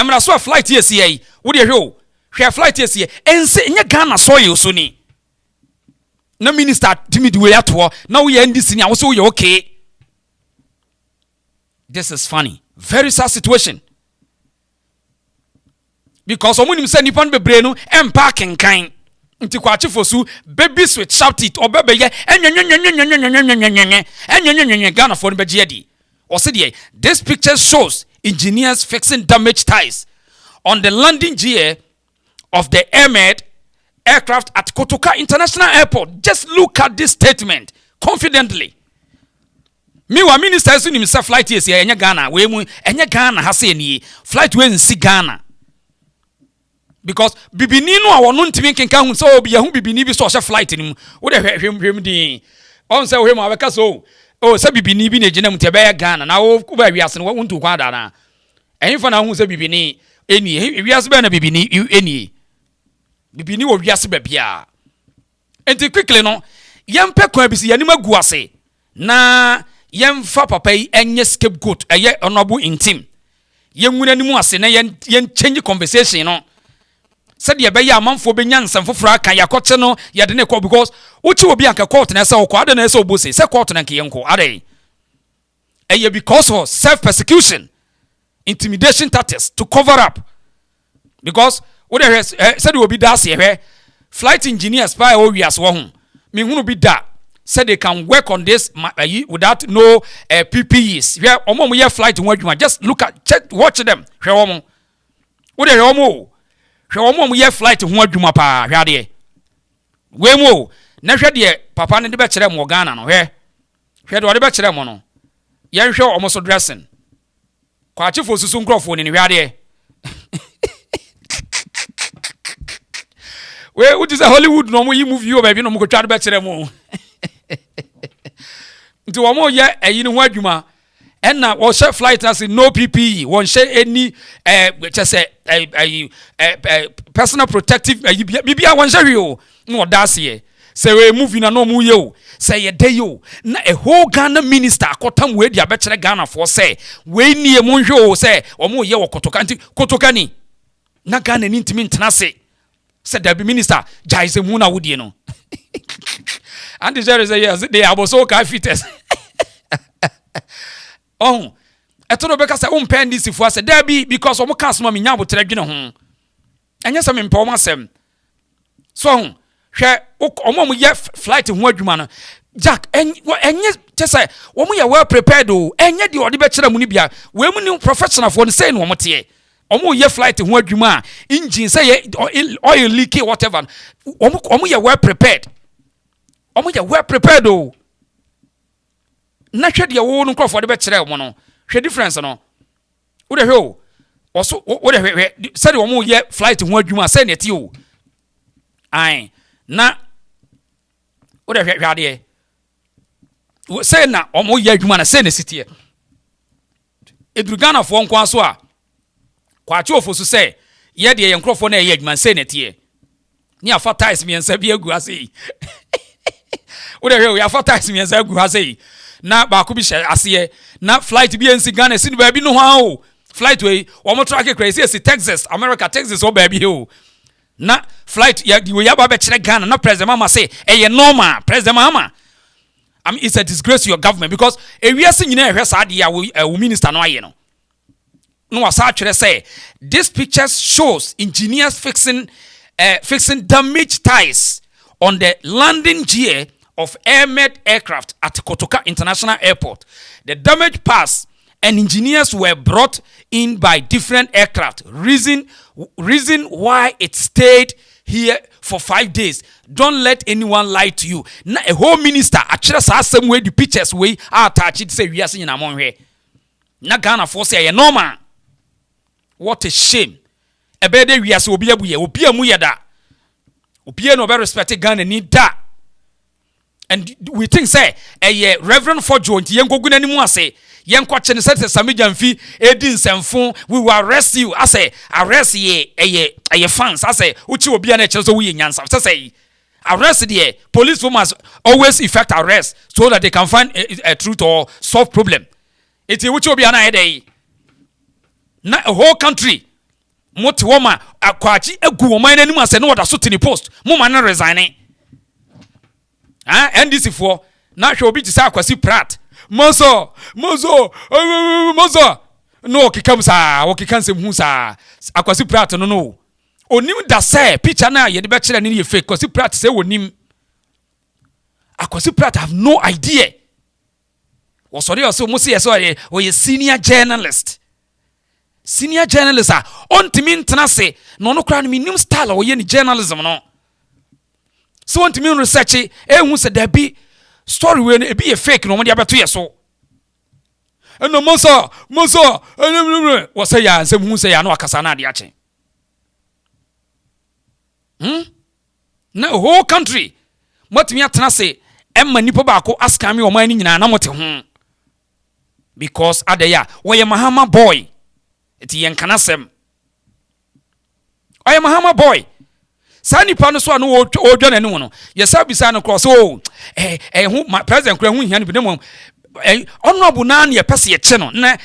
emra so flight yes ye wo de hwe hwe flight yes ye ense nya Ghana soil so ni na minister timid we ato na wo ye NDC ni a wo so wo okay. This is funny, very sad situation, because omunim say nipa no bebre no empa kenkan nti Kwaakye fosu babies with shout it or bebe ye Ghana for be jedi or say this picture shows engineers fixing damaged ties on the landing gear of the Ahmed aircraft at Kotoka International Airport. Just look at this statement confidently. Me wa minister so nim say flight yes enya Ghana we mu enya Ghana ha say ni flight we nsi Ghana, because bibini no a wono ntimi kenka hu say obi hu bibini bi so hye flight nim wo de hwem din on say hwem abeka so say bibini bi na gina mu te be Ghana na wo ba wiase no wontu kwa da na enyi fa na hu say bibini eni wiase be na bibini eni bibini wo wiase ba bia enti quickly no yempe kwa bi si yanim agu ase na yemfa papa yi enye scapegoat eye honorable Ntim yenwuna nimu ase na yen change conversation no said ye be ya amanfo be nyansam foforo aka yakoche no ye de ne ko, because uchi obi anka court na say okwa ade na say obose say court na nke yenko ade eye because of self persecution, intimidation tactics to cover up, because what said obi da se flight engineers spy o wiase wo ho me hunu bi da said they can work on this without no PPEs. Yeah, omo ye flight ho adwuma. Just look at, check, watch them. Hwe omo. Wo de hwe omo. Hwe omo ye flight ho adwuma pa. Hwe ade. We mo na hwe de papa ne de be kire mo Ghana no. Hwe de be kire mo no. Ye hwe omo so dressing. Kwaakye fo susu nkrofo ni hwe ade. We what is a Hollywood no mo yi movie o ba bi no mo ko twa de be kire mo. Nti womo ye ayi ne ho adwuma enna wo share flight as no PPE won share any personal protective bibia won share o no dase say we movie na no mu ye o say ye dey o na a whole Ghana minister akotam we dia be kire Ghana for say we nie mo hwe o say womo ye wo Kotoka nti Kotoka ni na Ghana ni ntimi ntena se say da be minister jaize mu na wodie no. And the judge say yes, they are so fittest. Oh, I told Rebecca say NDC for say there be because omo kan so me nya botre dwene ho. Anya say me mpa omo asem. So, hwe omo ye flight ho adwuma no. Jack, enye just say omo ye well prepared o. Enye de ode be kire mu ni bia. We mu ni professional for say no omo te. Omo ye flight ho adwuma, engine say oil leak whatever. Omo ye well prepared. Omo ye well prepared o. Na hwe de wo no crofo de be kire mo no. Hwe difference no. Wo de hwe o. Oso wo de hwe said omo ye flight ho adwuma say na ti o. Ai na wo de hwe ade. Wo say na omo ye adwuma na say na sitie. Edru Ghana fo nko aso a Kwaakye ofosu say ye de ye crofo na ye adwuma say na tie. Ni afatais me nsa bi agu ase. Wo de hwe o ya afatais me nsa agu ase. Na ba ko bi hye ase na flight bi ensi Ghana si ba bi no ho flight we o mo track crazy si Texas America Texas o ba bi o na flight ya di we ya ba be kire Ghana na president mama say e normal president mama it's a disgrace to your government, because e wiase nyina ehwe sa de ya wo minister no aye no wasa kire say this picture shows engineers fixing damaged ties on the landing gear of Ahmed aircraft at Kotoka International Airport. The damaged parts and engineers were brought in by different aircraft. Reason why it stayed here for 5 days. Don't let anyone lie to you. Na a whole minister actually saw some way the pictures way attach it say we are seeing among here. Na Ghana for say normal. What a shame. Ebede we are so obi amu yada. Obi no be respect Ghana ni da. And we think say Reverend for Joint yenko gunanimu ase yenko chene say samijamfi edin semfo we will arrest you. I say arrest ye fans. I say uchi obi na chele so we nyansa. Say arrest the police must always effect arrest so that they can find a truth or solve problem. It's uchi obi na a whole country Moti woma Kwaakye egu woma na nim ase no wada so tini post. Mo ma no resign. NDC for na hwe obi ti sa Akwasi Pratt. Mozo. No okikam sa, okikan sem hu sa. Akwasi Pratt no. Onim da say picture na ye de be kire ni ye fake. Akwasi Pratt say onim. Akwasi Pratt have no idea. Was sorry also mo say so ye senior journalist. Senior journalist ontimi ntena se no no kra no minim style o ye ni journalism no. So ontimi research hu se da bi story we no e bi ye fake no mo dia beto ye so. Eno moso wo say ya nsem hu say ya no akasa na de ache. Na whole country motimi atena se emma nipo ba ko aska me o man ni nyina na mote ho. Because adeya wo ye Mahama boy. Eti yen kanasem. Oye Mahama boy. Sa nipa no so anu odwa nanu no. Yesa bisa no cross hu president kura hu hia ni bidem honorable na na ye pese ye che no na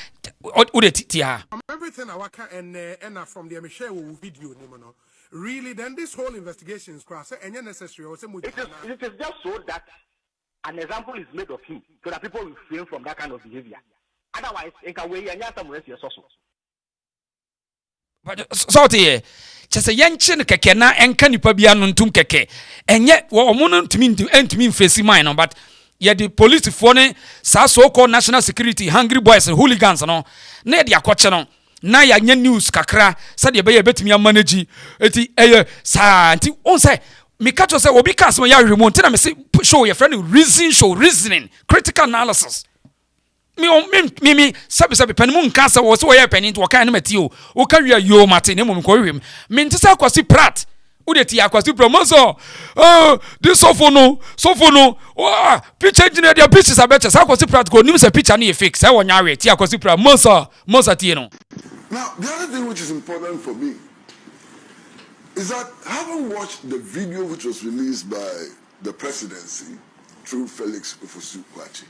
ode titi ha. Everything I waka and from the share video no. Really then this whole investigation is cross and necessary it is just so that an example is made of him so that people will refrain from that kind of behavior. Otherwise, it can weigh and some rest your social. But sorry, just a yanchin keke na enka nipa bia no ntum keke. Enye wo omo ntumi face mine but ye the police for ne so-called national security hungry boys and hooligans no. Na de akwache no. Na ya nya news kakra said ye be ye betumi manage eti sa nti on say me catch say obi kan so ya remote na me say show your friend reasoning critical analysis. Me sabi panimu nka sa wo so ye pani to kan na mati o ka wi yo mate na mum ko hwem me nti sa Akwasi Pratt udeti Akwasi promoso this sofo no picture engineer dia pictures abecha sa Akwasi Pratt ko nim sa picture na ye fake sa wonya we ti Akwasi Pratt mosa tie no. Now the other thing which is important for me is that having watched the video which was released by the presidency through Felix Kwaakye,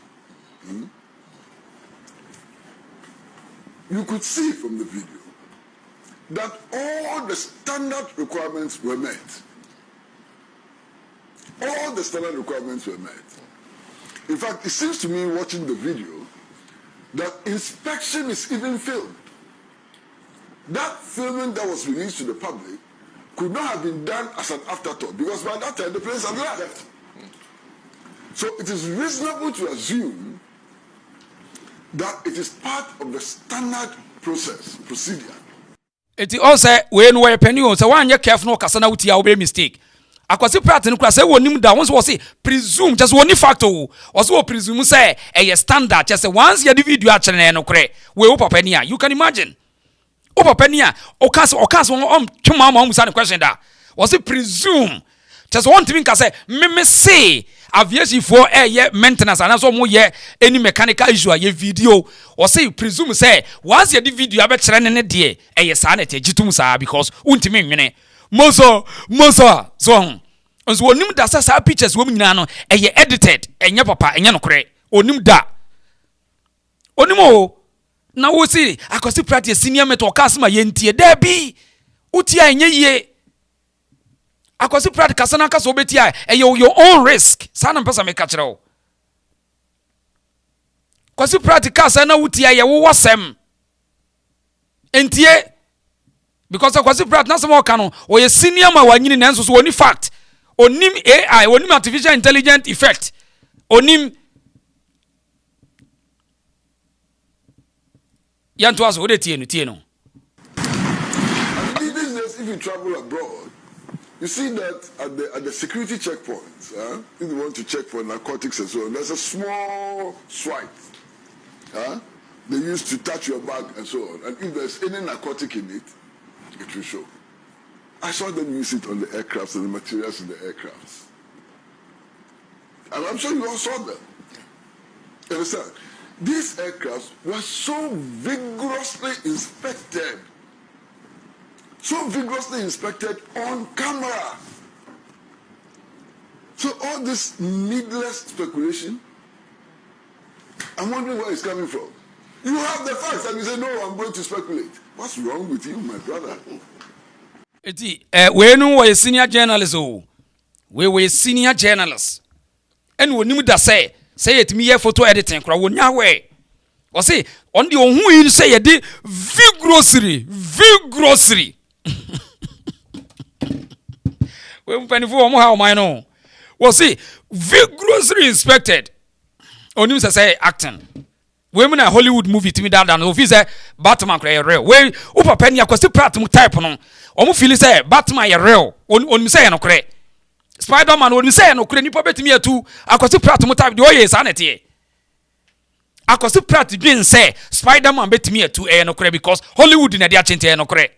you could see from the video that all the standard requirements were met. All the standard requirements were met. In fact, it seems to me watching the video that inspection is even filmed. That filming that was released to the public could not have been done as an afterthought because by that time the place had left. So it is reasonable to assume that it is part of the standard procedure. It also when we penny so one you careful no kasa na wuti a we mistake. Akwasi Pratt no kura say wonim da once was say presume just one factor also presume say a standard just once you the video a chene no kure we papa ni a you can imagine. O papa ni a o cast twema ma musa the question da was it presume just one thing ka say me say aviation for maintenance and so mo ye any mechanical issue a video or say presume say once you the video abe kire ne de sa na te gitum sa because untimi nwene moso so onso onim da sa pictures wo nyina no edited enye papa enye no kore onim da onimo na wo si Akwasi Pratt senior meto kasma ye ntie da bi utia enye ye Akwasi Pratt kasana kaso betia your own risk sana mpesa me kachira o Akwasi Pratt kasana utia ye wo wasem entie because Akwasi Pratt na some kanu o ye senior ma wanyini na nso so oni fact onim AI onim artificial intelligence effect onim yanto aso ode tie no if you travel abroad you see that at the security checkpoints if you want to check for narcotics and so on there's a small swipe they use to touch your bag and so on and if there's any narcotic in it it will show. I saw them use it on the aircrafts and the materials in the aircrafts. And I'm sure you all saw them. You understand? These aircrafts were so vigorously inspected. So vigorously inspected on camera. So all this needless speculation, I'm wondering where it's coming from. You have the facts and you say, no, I'm going to speculate. What's wrong with you, my brother? We know a senior journalist. We were senior journalists. And we knew that say it me here photo editing. Crowd way. Or say, on the who you say a day, V grocery. When penny for how my know. Well, see, V grocery inspected. On him say acting. Women a Hollywood movie to me that and if say Batman cry real. We upa penny akwasi pratum type no. Omo feel say Batman ya real. On me say no cry. Spider-Man on me say no cry nipa betimi atu akwasi pratum type the way sanity. Akwasi prat bin say Spider-Man betimi atu no cry because Hollywood na dia chente no cry.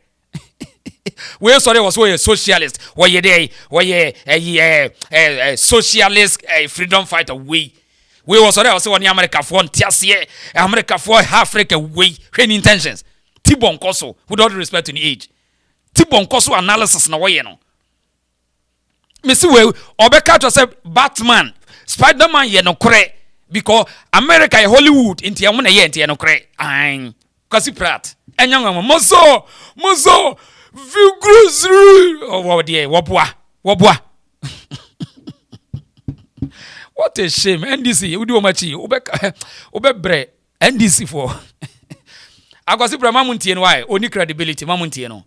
We sorry was a socialist. Why ye socialist freedom fighter we. We was already also on America for America for Africa way training intentions. Tibon Koso, with all due respect to the age. Tibon Koso analysis na way no. Missy we Obeka to say Batman, Spider-Man ye no kre because America Hollywood into ya muna ye into no kre. Ain. Kasi prat. Enyanga mozo vigrousry. Oh what dear, wabwa. What a shame. NDC, you do machi. Ube NDC for. I got super mamunti and why? Only credibility, mamunti no.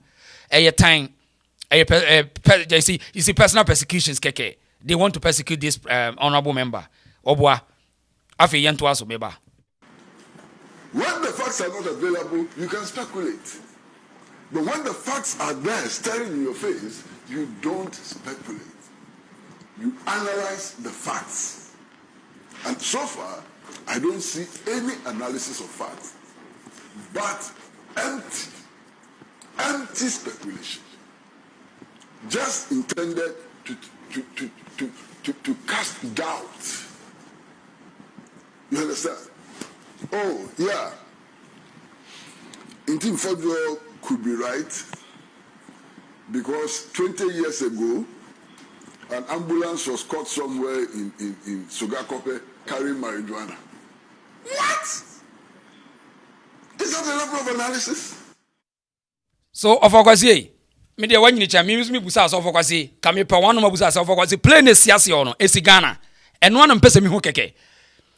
A time, you see personal persecutions, keke. They want to persecute this honorable member. Obwa. Afi yentu aso meba. When the facts are not available, you can speculate. But when the facts are there, staring in your face, you don't speculate. You analyze the facts. And so far, I don't see any analysis of facts, but empty speculation, just intended to cast doubt. You understand? Oh, yeah. Ntim could be right because 20 years ago, an ambulance was caught somewhere in C0caine carrying marijuana. What? Is that a level of analysis? So, of Okwasi, me de wanyini cha me busa so of Okwasi, kame pa wanu mabusa so of Okwasi, plain siasi ono, esi Ghana. And one mpese mi hu keke.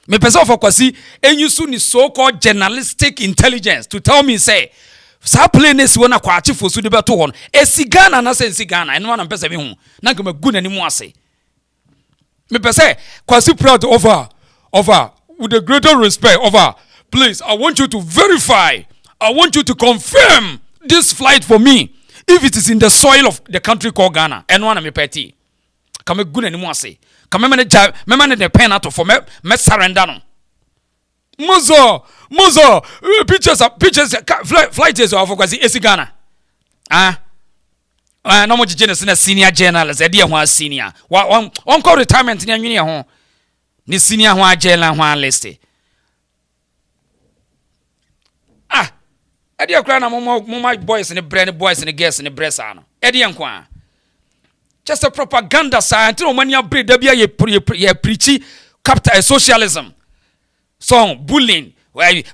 Me pese of Okwasi, enyusu ni so-called journalistic intelligence to tell me say, sa plainess wona kwa achifo su de beto ho no esi Ghana na se esi Ghana eno na mpese me hu na nka magu na ni mu ase me pese Kwasi proud over with the greater respect over please I want you to verify I want you to confirm this flight for me if it is in the soil of the country called Ghana eno na me peti ka magu na ni mu ase ka me manage the pen out for me surrender no Muzo, pictures, flight is of Okwasi, esi Ghana. No more senior journalist, a dear one senior. One call retirement in your home. Ni senior one journal one list. A dear clan among my boys and the brand boys and the girls and the breast ano. Eddie Anqua. Just a propaganda science, when you breed the ye preachy capital socialism. So bullying,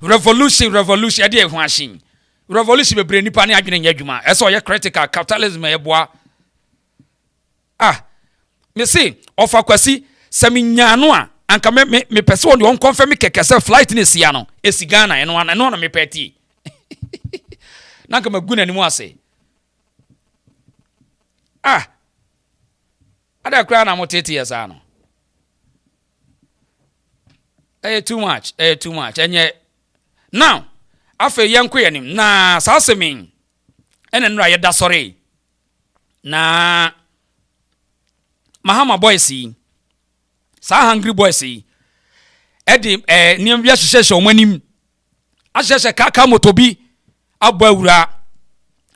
revolution, I did washing. Revolution be bring nipa ni adwene nyadwuma. Eso ye critical capitalism e boa. Me say of Kwasi seminya no a anka me pese won won confirm keke se flight ni sia no. Esi Ghana eno na me peti. Nanka magu na ni mu ase. Ada kra na motete yesa no. Too much. And now, after young queen, na sasamin, and then right da sorry. Na Mahama boy see, sa hungry boy see. Eddie, Niambia Shesha Manim, Ashesha Kaka Motobi, Abura,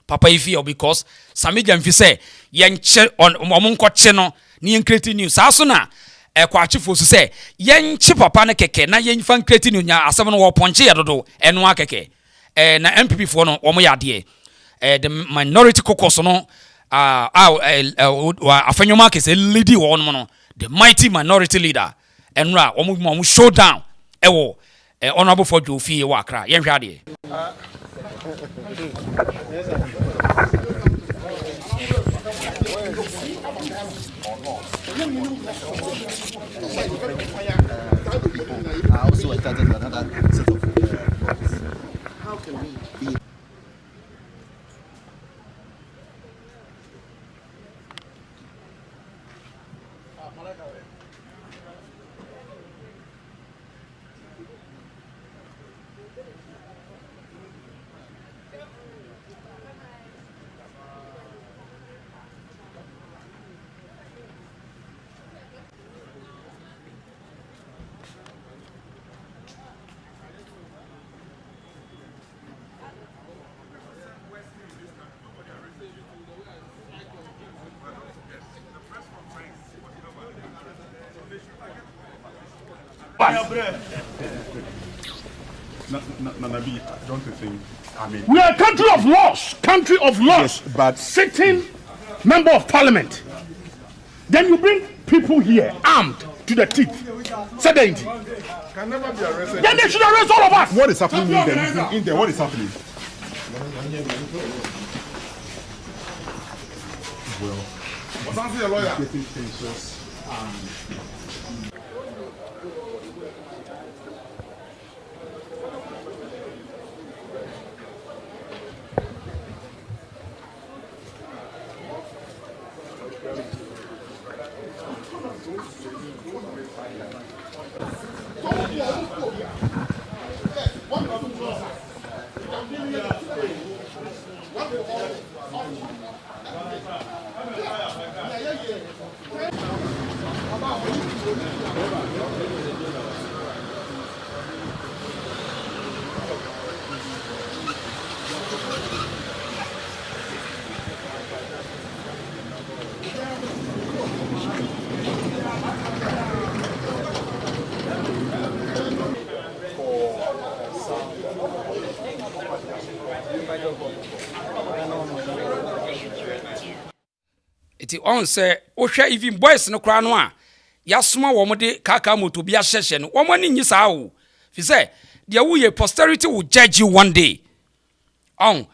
Papa Ifio, because Samijan Fise, young on Monco Cheno, Nian creating news, Sasuna. Kwaachifo so say yen chi papa na keke na yen fan kreti no nya asem no wo ponche yedodo eno akeke na MPP fo no wo mo yade the minority caucus no afanyoma ke say lady wo no the mighty minority leader enra wo mo showdown ewo honorable for Jofi Wakra. Yenhwade. I also attended another set of how can we be Nanabi, don't you think? I mean, We are a country of laws. Country of laws. Yes, but sitting member of parliament. Then you bring people here armed to the teeth. Say that. can never be arrested. Then they should arrest all of us. What is happening in there? What is happening? Well, what's answer your lawyer? Getting tensions and Iti on say ohwe even boys no kra no a yasoma wo mo de kaka moto bi ahyehye no wo mo ni nyisa wo fi say de wo ye posterity will judge you one day on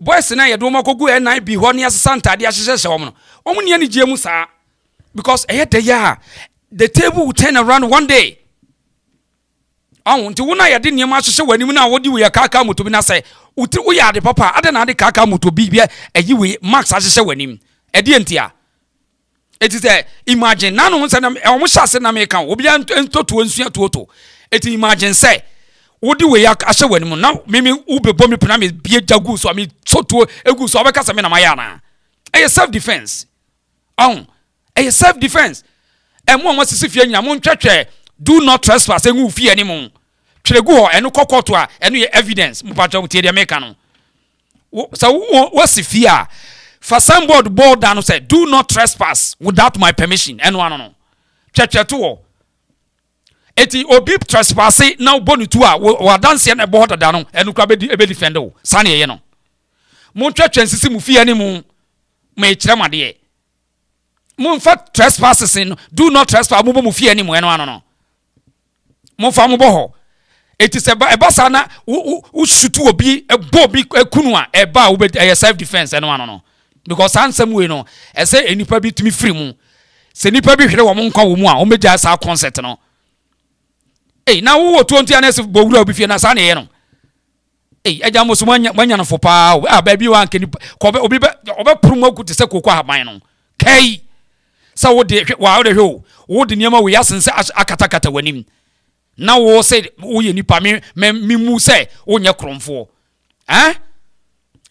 boys na ye do mo kogu NIB ho ne asesa ntade ahyehye wo mo no wo mo ne gye mu saa because de ya the table will turn around one day on nti wo na ye de ne ma ahyehye wani mu na wo di wo ye kaka moto bi na say uti wo ya de papa ade na de kaka moto bi bia ayi we max ahyehye wani mu entia it is imagine nanu say na omo hyase na me kan obi antoto nsua toto it imagine say wodi we ya ahye wani mu na mimi ubebo mi pena me bie jagu so me toto egu so obeka se me na maya na self defense self defense mo sisi fie nyina mo ntwetwe do not trespass engu fie ani mu twelegu ho eno kokoto a eno ye evidence mo patwa mo tie de me kan no so wo sifie a for somebody board down say do not trespass without my permission and no cheche to eti obi trespass now bonu to a wa dance na board down enu kwa be defend o sane ye no mo cheche nsisi mu fie ani mu ma ekire made mo fa trespasses no do not trespass mo mu fie ani mu enu no mo fa mo bo ho eti se eba sana wo shutu obi ebo bi ekunu a eba wo be self defense enu no because ansem we no say enipa bi tumi free mu se nipa bi hwere wo nkwa wo mu a o meja sa concert no na wo 20 anes bowura obi fie na sa na ye no eja mo so manya no fo pa ba bi wan keni ko obi obe prumo ku te se kokwa haban no kai sa wo de wa wo de hwe wo de niam we yasense akatakata wanim na wo say wo ye nipa me mu say wo nya kromfo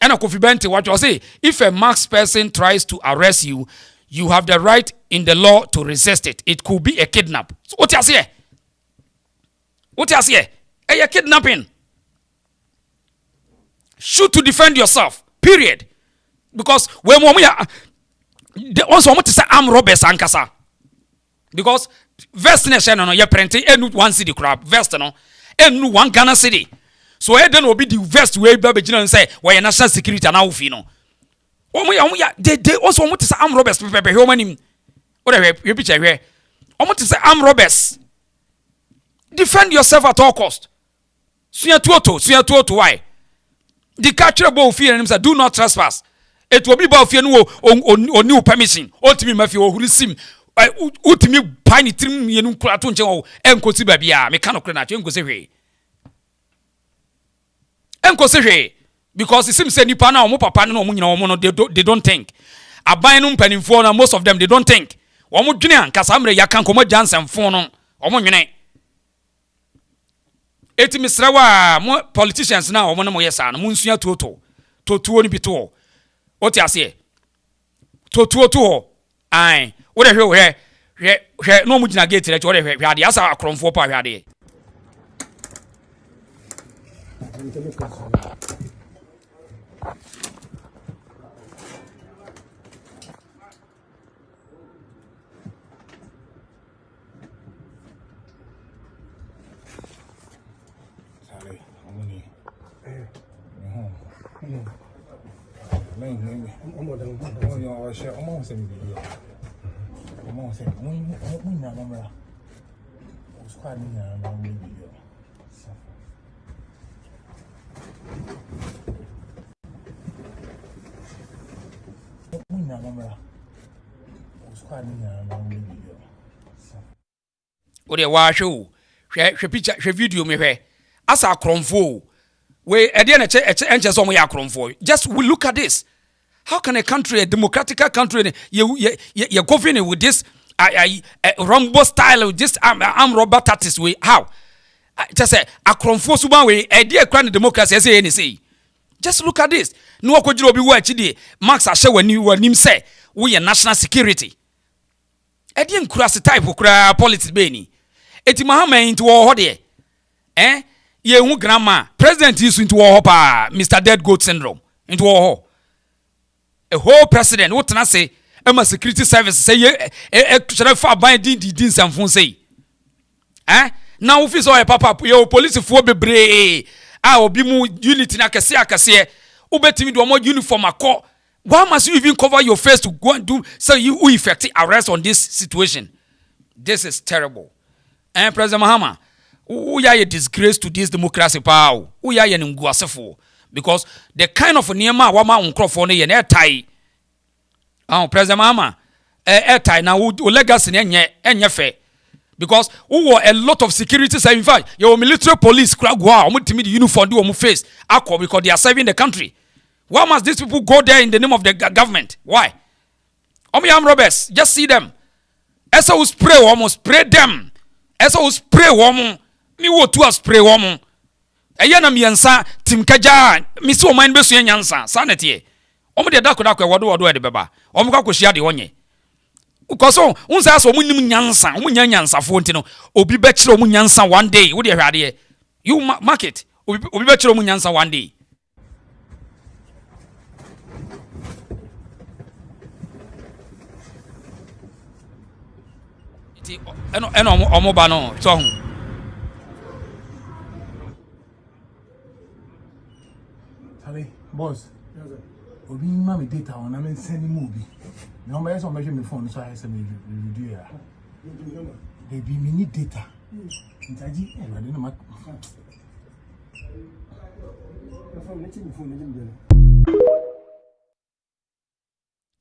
and a Kofi Bente what you say if a masked person tries to arrest you, you have the right in the law to resist it. It could be a kidnap. So what you say? What you say? A kidnapping. Shoot to defend yourself. Period. Because when we are also want to say armed robbers ankasa. Because vest nation no you print enu one city crap vest no enu one Ghana city. So then will be the vest way baby and say why national security and off no. They also want to say armed robbers pepe how many what you picture here. I want to say armed robbers. Defend yourself at all cost. Suya tuoto, why? The catcher bow fear and him do not trespass. It will be about fear or new permission. Ultimate Mafia or Hulisim. Ultimate Piny Trim Yen Kratunjo and Kosibabia, mechanical Nacho and Kosere. Because it seems that you pana or papa no they don't think. A binum penny for most of them they don't think. Omo Junior, Casamre Yakan Como Jansen phone Omo Yune. Eti misrawa mo politicians na omo no mo yesa no munsua to ni bito. Oti ase. To ai. Wo de hwe no mu gina gate le wo de hwe ade asa akromfo pa hwe ade. What a wash show, picture, video me here. As a cromfo, we again a chance on my cromfo. Just we look at this. How can a country, a democratic country, you're governing with this Rambo style, with this armed robber tactics way? How? Just say a cromfo suban way, a dear grand democracy, as any say. Just look at this. No could you be watching Max Asher when you were him say, we are national security. I didn't cross the type of politics, Benny. Eti Mahama into war there. Ye hu grandma. President is into war Mr. Dead Goat Syndrome. Into war. A whole president, what can I say? Emma security service say should I far by din some phone say. Now office or papa your police for bebre. I will be more unity na kase. Ubetimi do more uniform akọ. Why must you even cover your face to go and do so you effective arrest on this situation? This is terrible. And President Mahama, we are a disgrace to this democracy power. We are an nguasefo because the kind of niema wama uncrophone and airtie. President Mahama, airtie now legacy enye fe. Because who were a lot of security in fact, your military police crowd wow, the uniform do face because they are serving the country. Why must these people go there in the name of the government? Why? Armed robbers, just see them. Esa will spray woman, spray them. Esa will spray woman. Me wo to spray woman. Eyana miyansa tim kaja. Mi so mind besu yansa. Sanete. Omo de dakoda kwa wado de beba. Omo kwa koshia de onye. Ukoso unsa so munim nyansa, omo nyansa fo ntino. Obi be kire omo nyansa one day. Wo de hwade. You mark it. Obi be kire omo nyansa one day. Eno omoba no so Charlie, boss. Obi ma me data on am send movie. No me so measure me phone so I say me video ya. They be me need data. Ntaji e no ma.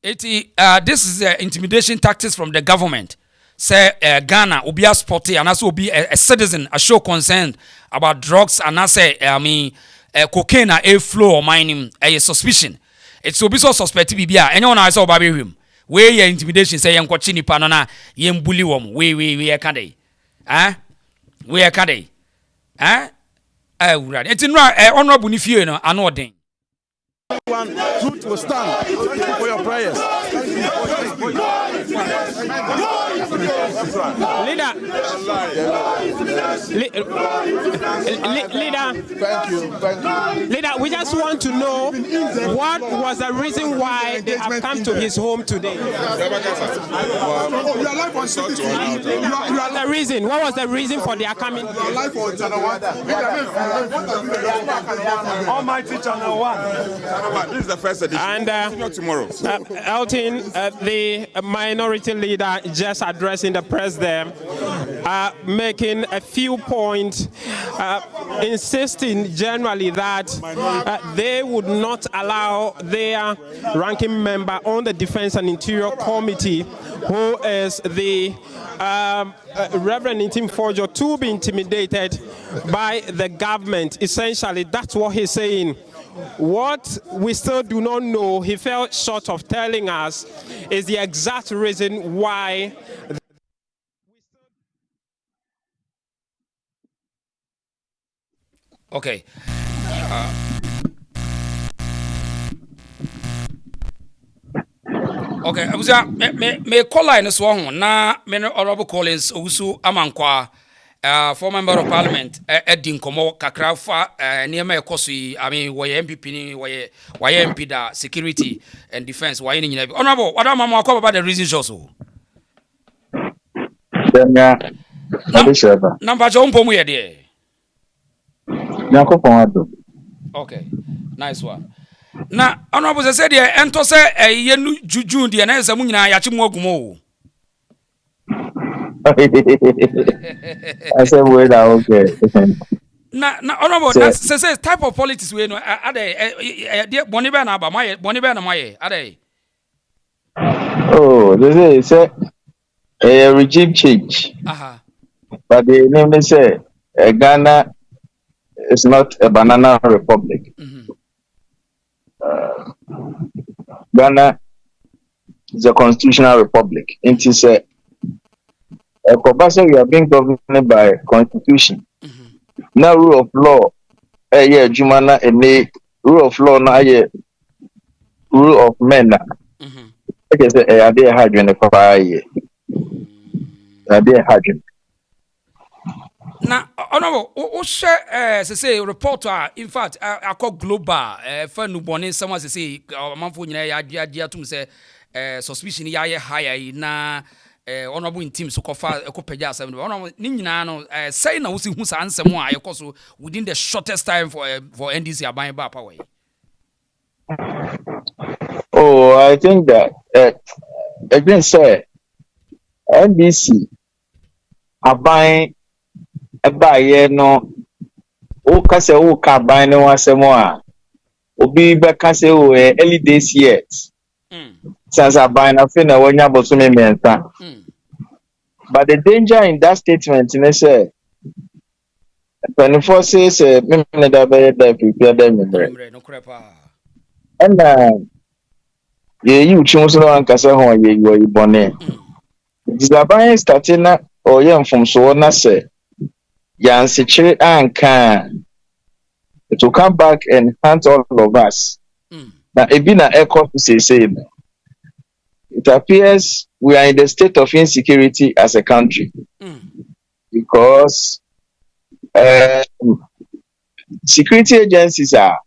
This is intimidation tactics from the government. Say Ghana obi a sporty and also be a citizen a show concerned about drugs and I say cocaine a flow or mining a suspicion. It's so be so suspect bibia anyone I saw baby him where your intimidation say yan kwachi nipa no na yem bully wom we akade we akade wura it's no honorable ni fie no ano den truth will stand for your prayers. Leader, thank you. Leader, we just want to know what was the reason why they have come to his home today. The reason. What was the reason for their coming? Almighty Channel 1. This is the first edition. And tomorrow. Elton, the minority leader, just addressing the press there. making a few points, insisting generally that they would not allow their ranking member on the Defense and Interior Committee, who is the Rev.Ntim to be intimidated by the government. Essentially, that's what he's saying. What we still do not know, he fell short of telling us, is the exact reason why. Okay. Okay, me call line so ho na me Honorable Collins Owusu Amankwa, former member of parliament, Edin Komo Kakrafa, near my kosi, I mean, why MPP ni why MP da security and defense, why any Honorable, what am I about the reasons also? Number John Pomu there. Okay, nice one. Na Honorable said there, and to say a yenu juju the na esa mu nyina ya chimo agumo. I said wait okay. Na Honorable say type of politics we no ade de boni be na aba maye boni be na maye ade. Oh, they say a regime change. But the name they say Ghana is not a banana republic. Ghana is a constitutional republic. It is a we are being governed by constitution. Now rule of law, yeah, Jumana and rule of law now rule of men. I guess I did hydrogen for 5 years. I did hydrogen. Na Honorable, o share say reporter, in fact, I call global for no bone someone say manfo nyina ya dia tum say suspicion ya higher na Honorable Ntim so kofa ekopeja asem no Honorable ni nyina no say na wo si hu sa ansem a yekoso within the shortest time for NDC aban ba power. Oh, I think that again say NDC aban eba ye no o kase o ka ban no asemo a obi be kase o early days yet since aban na fe na wonya bosume mienta. But the danger in that statement is say 24 says me da be da prepare them no crepa and ye you chunso no ankase ho ye you bone this aban starting na o ye mfomso na say Yansichiri Anka, it will come back and hunt all of us. Now, Ebina Echo say, it appears we are in the state of insecurity as a country because security agencies are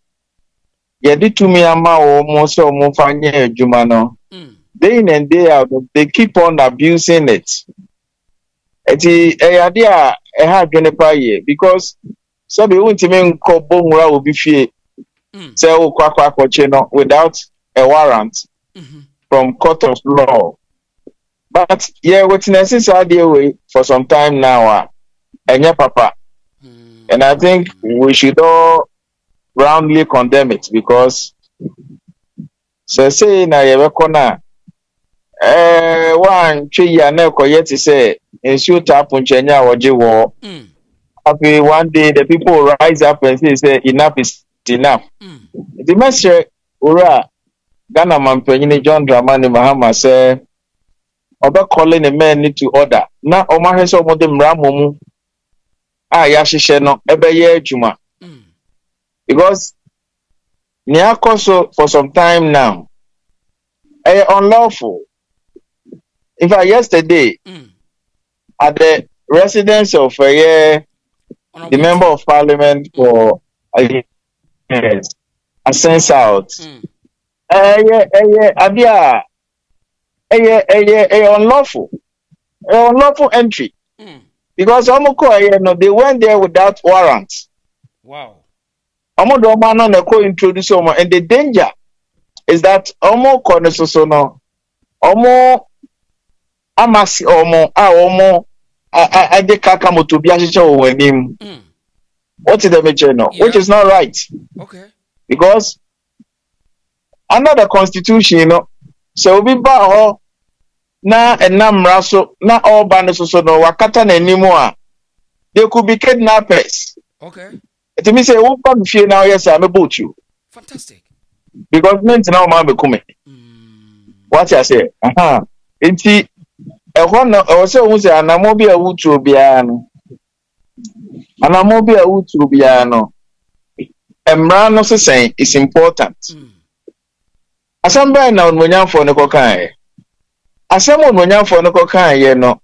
yedi to me ama almost fanye jumano. Day in and day out, they keep on abusing it. Because so be won't even call Bongura will be fear say without a warrant from court of law. But yeah, witnesses are the way for some time now, and yeah, Papa. And I think we should all roundly condemn it because so say na yebekona one 3 year na yet say in shoot up unchenya waje war. Okay, one day the people will rise up and say enough is enough. The message ura Ghana Mampenini John Dramani Mahama say oba calling a man need to order. Na oma heso mo dem ramomu ya hihye no ebe ye adwuma. Because near also for some time now unlawful. In fact, yesterday at the residence of the member of parliament for Ascent South, unlawful entry because they went there without warrants. Wow. And the danger is that amasi I de kaka moto bi ahyeche wo wanim. What is the major no? Which is not right. Okay. Because under the constitution, you know, so we ba ho na enamra so na all band so no wakata na animu a they could be kidnappers. Okay. It means say who come fear now yes I boat you. Fantastic. Because men now ma be come. What I say? Enti ehon no o say who say anamo bi a wutu obia no. Anamo bi a wutu obia no. Emra no say is important. Asamba na onwanyafo ne kokan. Asem onwanyafo ne kokan ye no.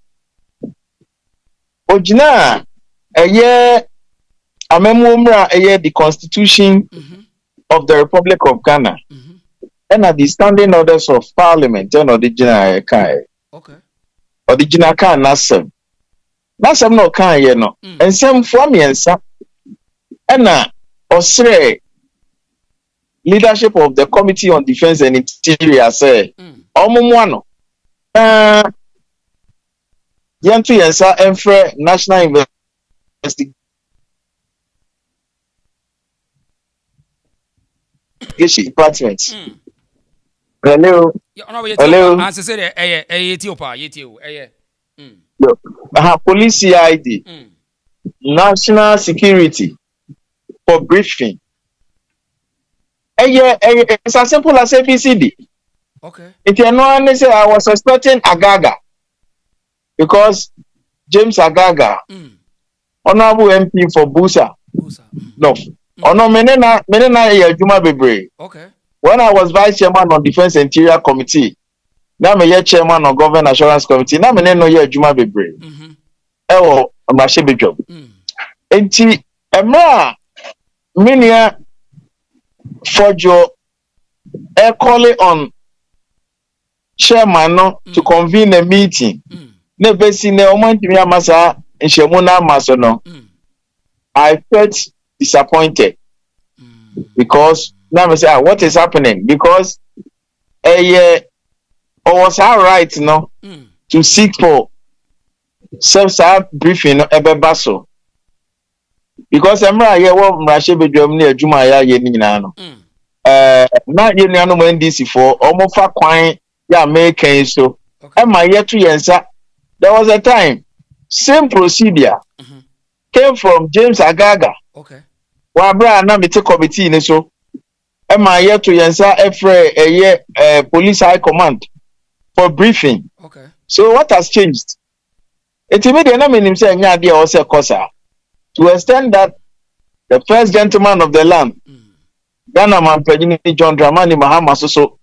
Ojina eye amemumra eye the constitution of the Republic of Ghana. And at the standing orders of Parliament and original kai. Okay. Original kan nasem. Nasem no kan ye no. Ensem fo amiensa. Ena osre leadership of the Committee on Defense and Interior say omumwano yantu yensa enfre National Investigation Department. Hello. Hello. I said Police CID. National Security for briefing. It's as simple as ABCD. Okay. If you know, say I was suspecting Agaga because James Agaga, honorable MP for Busa. No. No, menena Juma Bebre. Okay. When I was vice chairman on Defense Interior Committee, now me chairman on Government Assurance Committee, now menena ye Juma Bebre. Ewo Mashebe job. Enti emra minia Fojo calling on chairman no to convene a meeting. Ne besi ne omantimi amasa nshemuna amaso no. I felt disappointed because now I say what is happening because I was right no to seek for self briefing ebebaso because emra ye wo mrashe bedwam ne adwuma ya ye ni nyina no na ye nuano mo NDC for omofa kwan ya make so ema ye to yensa. There was a time same procedure came from James Agaga. Okay. Wabra na mete committee ni so ema ye to yensa efre police high command for briefing. Okay. So what has changed? Intimidation na menim say nya ade o say kosa to extend that the first gentleman of the land Ghana man President John Dramani Mahama so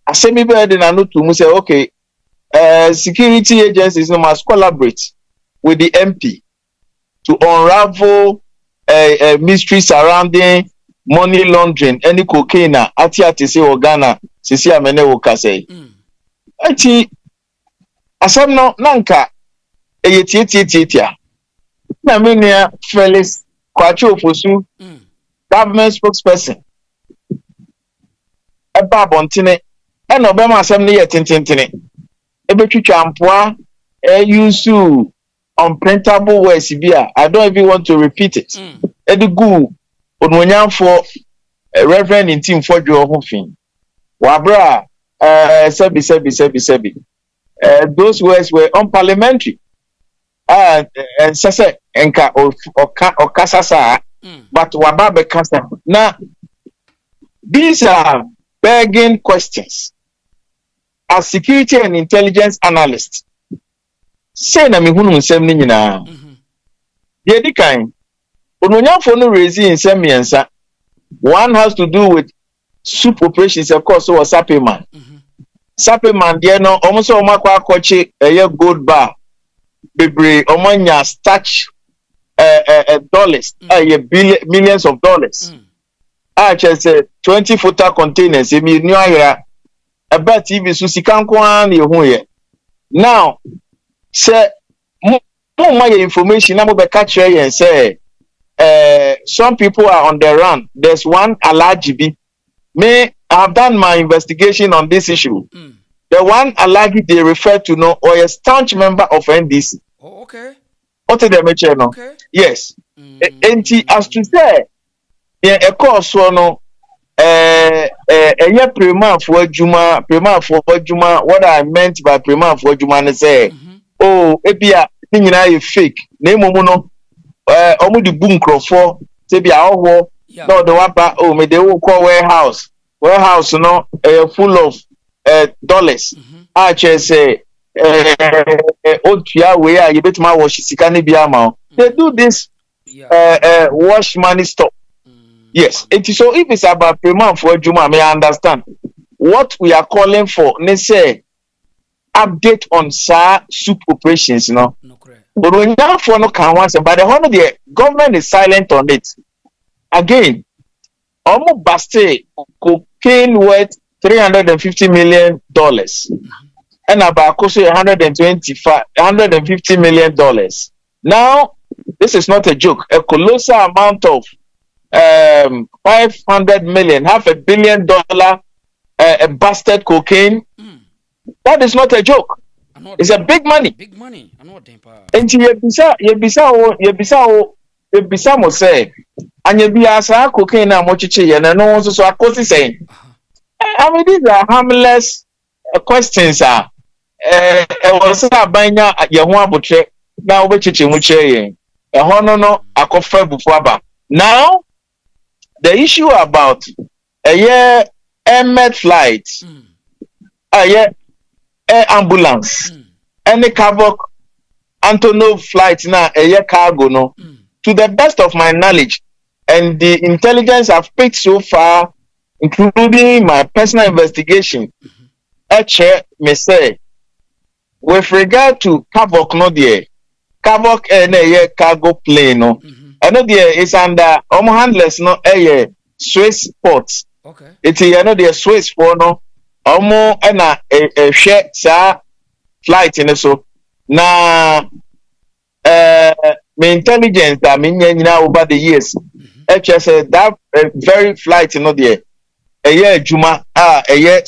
asemi be de na no to mu say okay security agencies must collaborate with the MP to unravel mystery surrounding money laundering any cocaine ati say Ghana sisi amene wo kase ati asem no nanka eyetietitia na menia Felix Kwaakye Ofosu government spokesperson eba bontene eno be ma asem ne ye tintintini ebetwitwa ampoa use unprintable words bia I don't even want to repeat it edigu onwanyamfo Rev.Ntim for jo ho fin wabra sebi those words were unparliamentary and sese enka okasasa but wababe kasa na these are begging questions as security and intelligence analyst say na me hunu nsem ni nyina ye di kan ononyafo no raise nsem yensa. One has to do with soup operations of course so Sapeman there no almost omakwa akoche gold bar bebre omanya starch dollars millions of dollars just 20-footer containers emi new ahira about TV so sikanko an ye hu ye now say mo my information na mo be catch here say some people are on the run. There's one Alajibi. I have done my investigation on this issue. The one Alaji they refer to know or a staunch member of NDC. Oh, okay. What did they mention? Okay. Yes. As to say, yeah, a course no. Prima for Juma. What I meant by prima for Juma is say, oh, ebia, thing you fake. Name mono. Omu di boom crofo. Say no, the wapa. Oh, me they will call warehouse. Warehouse, no, full of dollars. I just say, Otia, where you bet my wash sikani biama. They do this, wash money stop. Yes, it is so. If it's about payment for Juma, may I understand what we are calling for? Let's say update on soup operations, no. But when you for no can once, but the whole of the government is silent on it. Again, almost busted cocaine worth $350 million, and about $150 million. Now, this is not a joke. A colossal amount of 500 million, $500 million, busted cocaine. That is not a joke. It's a big money. Big money. I know what they pay. And yebisa mo say, and yebisa cocaine na mochiche and no one so akosi saying. I mean, these are harmless questions. Was a banya at Yahua Butre now which muche a honono akofa bufaba. Now the issue about a year air flight, a year air ambulance, any Kavok Antonov flight now a year cargo no. To the best of my knowledge and the intelligence I've picked so far, including my personal investigation, me say with regard to Kavok no there, Kavok a cargo plane no. Another is under handless no Swiss ports. Okay. It's another Swiss port no and a share flight in so na my intelligence that mean over the years. Said that very flight there a year Juma a year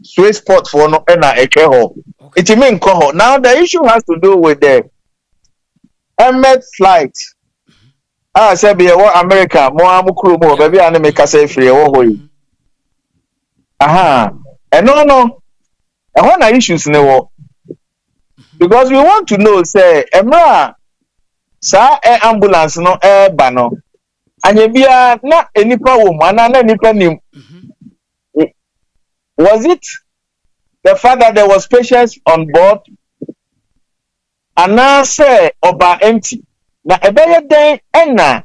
Swiss port for no and a treho. It mean coho. Now the issue has to do with the Emmet flight. Say be America, more amukru more, baby, and make us say free. Aha, and no, and one issues no, because we want to know, say, Emra, sa ambulance no bano, and you be not any woman, and any penny. Was it the fact that there was patients on board, and now say about empty? Na ebeye den ena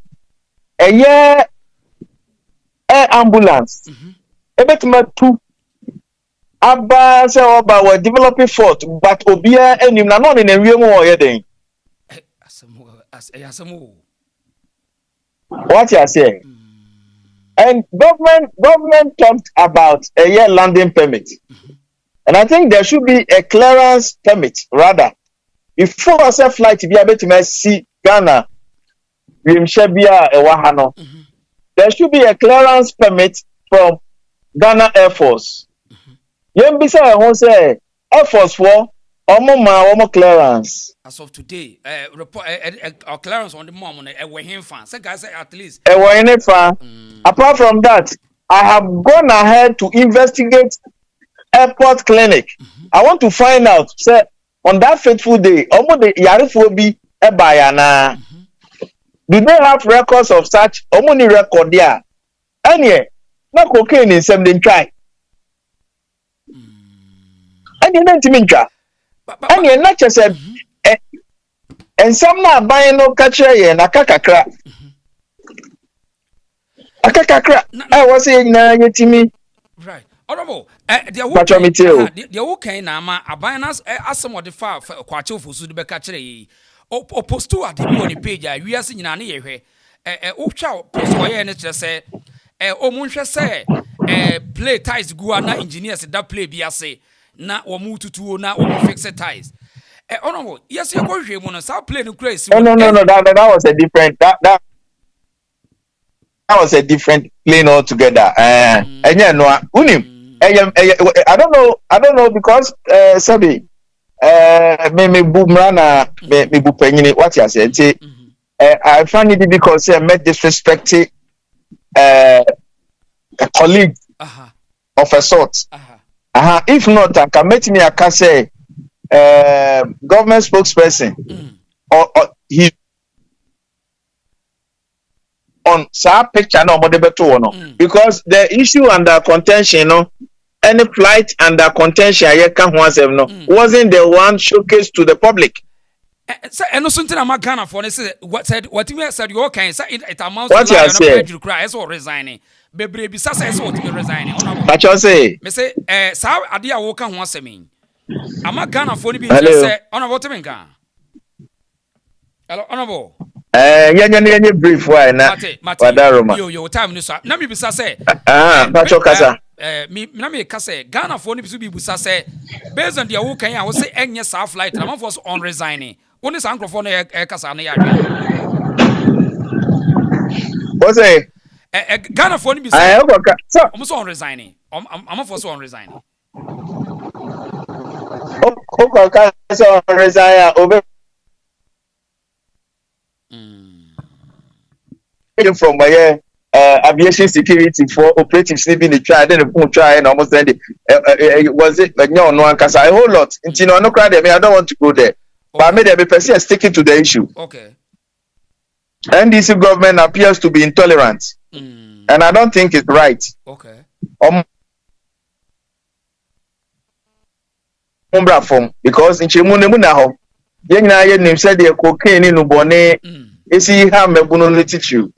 eye air ambulance ebetima tu aba se oba we developing fort but obia enim na no ne wiem wo ye den asemo what you are saying. And government talked about a year landing permit, and I think there should be a clearance permit rather before a flight be able to see Ghana, there should be a clearance permit from Ghana Air Force. Yembisa won't say Air Force for omo clearance. As of today, report clearance on the mom on a fan. Say guys at least. Apart from that, I have gone ahead to investigate airport clinic. I want to find out, say, on that fateful day, omo the Yarif will be Bayana. Do they have records of such? Omoni record there. Anyway, no cocaine in some try. And you know to and you not just said, and some not buying no catcher and a kakakra. A kakakra. I was saying, Timmy. Right. Honorable, the okay now, a binance as some of the far Kwaakye for Sudu catcher. O post to at the page, we are seeing an ear. Chow post and just say, Munsha say, play ties guana engineers that play BSA, na or move to two, now or fix ties. Honorable, yes, you're going to want to play the grace. No, that was a different, that was a different plane altogether. And yeah, no, Unim, I don't know, because, Sabi. me boomerana, me bupengini, what you say? I find it because I met disrespecting a colleague of a sort. If not, I can meet me, I can say, government spokesperson or he on sa picture no more beto no because the issue under contention no any flight under contention I can one no wasn't the one showcased to the public. So and something I'm Ghana for what you said you okay say it amounts what to you said you cry so resigning bebre bi say so what me resigning but you say me say sa ade a wo ka ho asemi ama Ghana for ni bi say honorable me nka hello honorable yenye brief why na wadaroma yo time ni so na me bi say pacho kasa na me ka say Ghana for ni bi so bi busa say based on the wo kan a wo say enye sa flight na man for on resigning only san crofo no kasa na ya adwe what say Ghana for ni bi say I'm so on resigning I'm for so on resigning okay so resign over from my aviation security for operative sleeping the try then the phone try and almost ended was it but no one can say a whole lot until no crowd I don't want to go there but I made a person sticking to the issue. Okay. NDC government appears to be intolerant and I don't think it's right. Okay. Because in Chimune Munaho, Yang name said the cocaine in Ubone is he have a bonolity.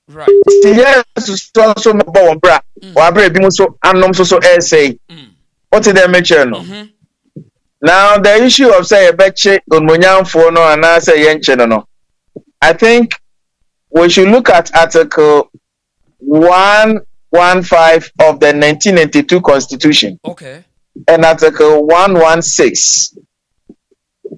Right. Yes, so more bra. Or I so unknown so essay. What did they mention? Now the issue of say a betche on Munyan for no and I say yen no. I think we should look at Article 115 of the 1992 Constitution. Okay. And Article 116.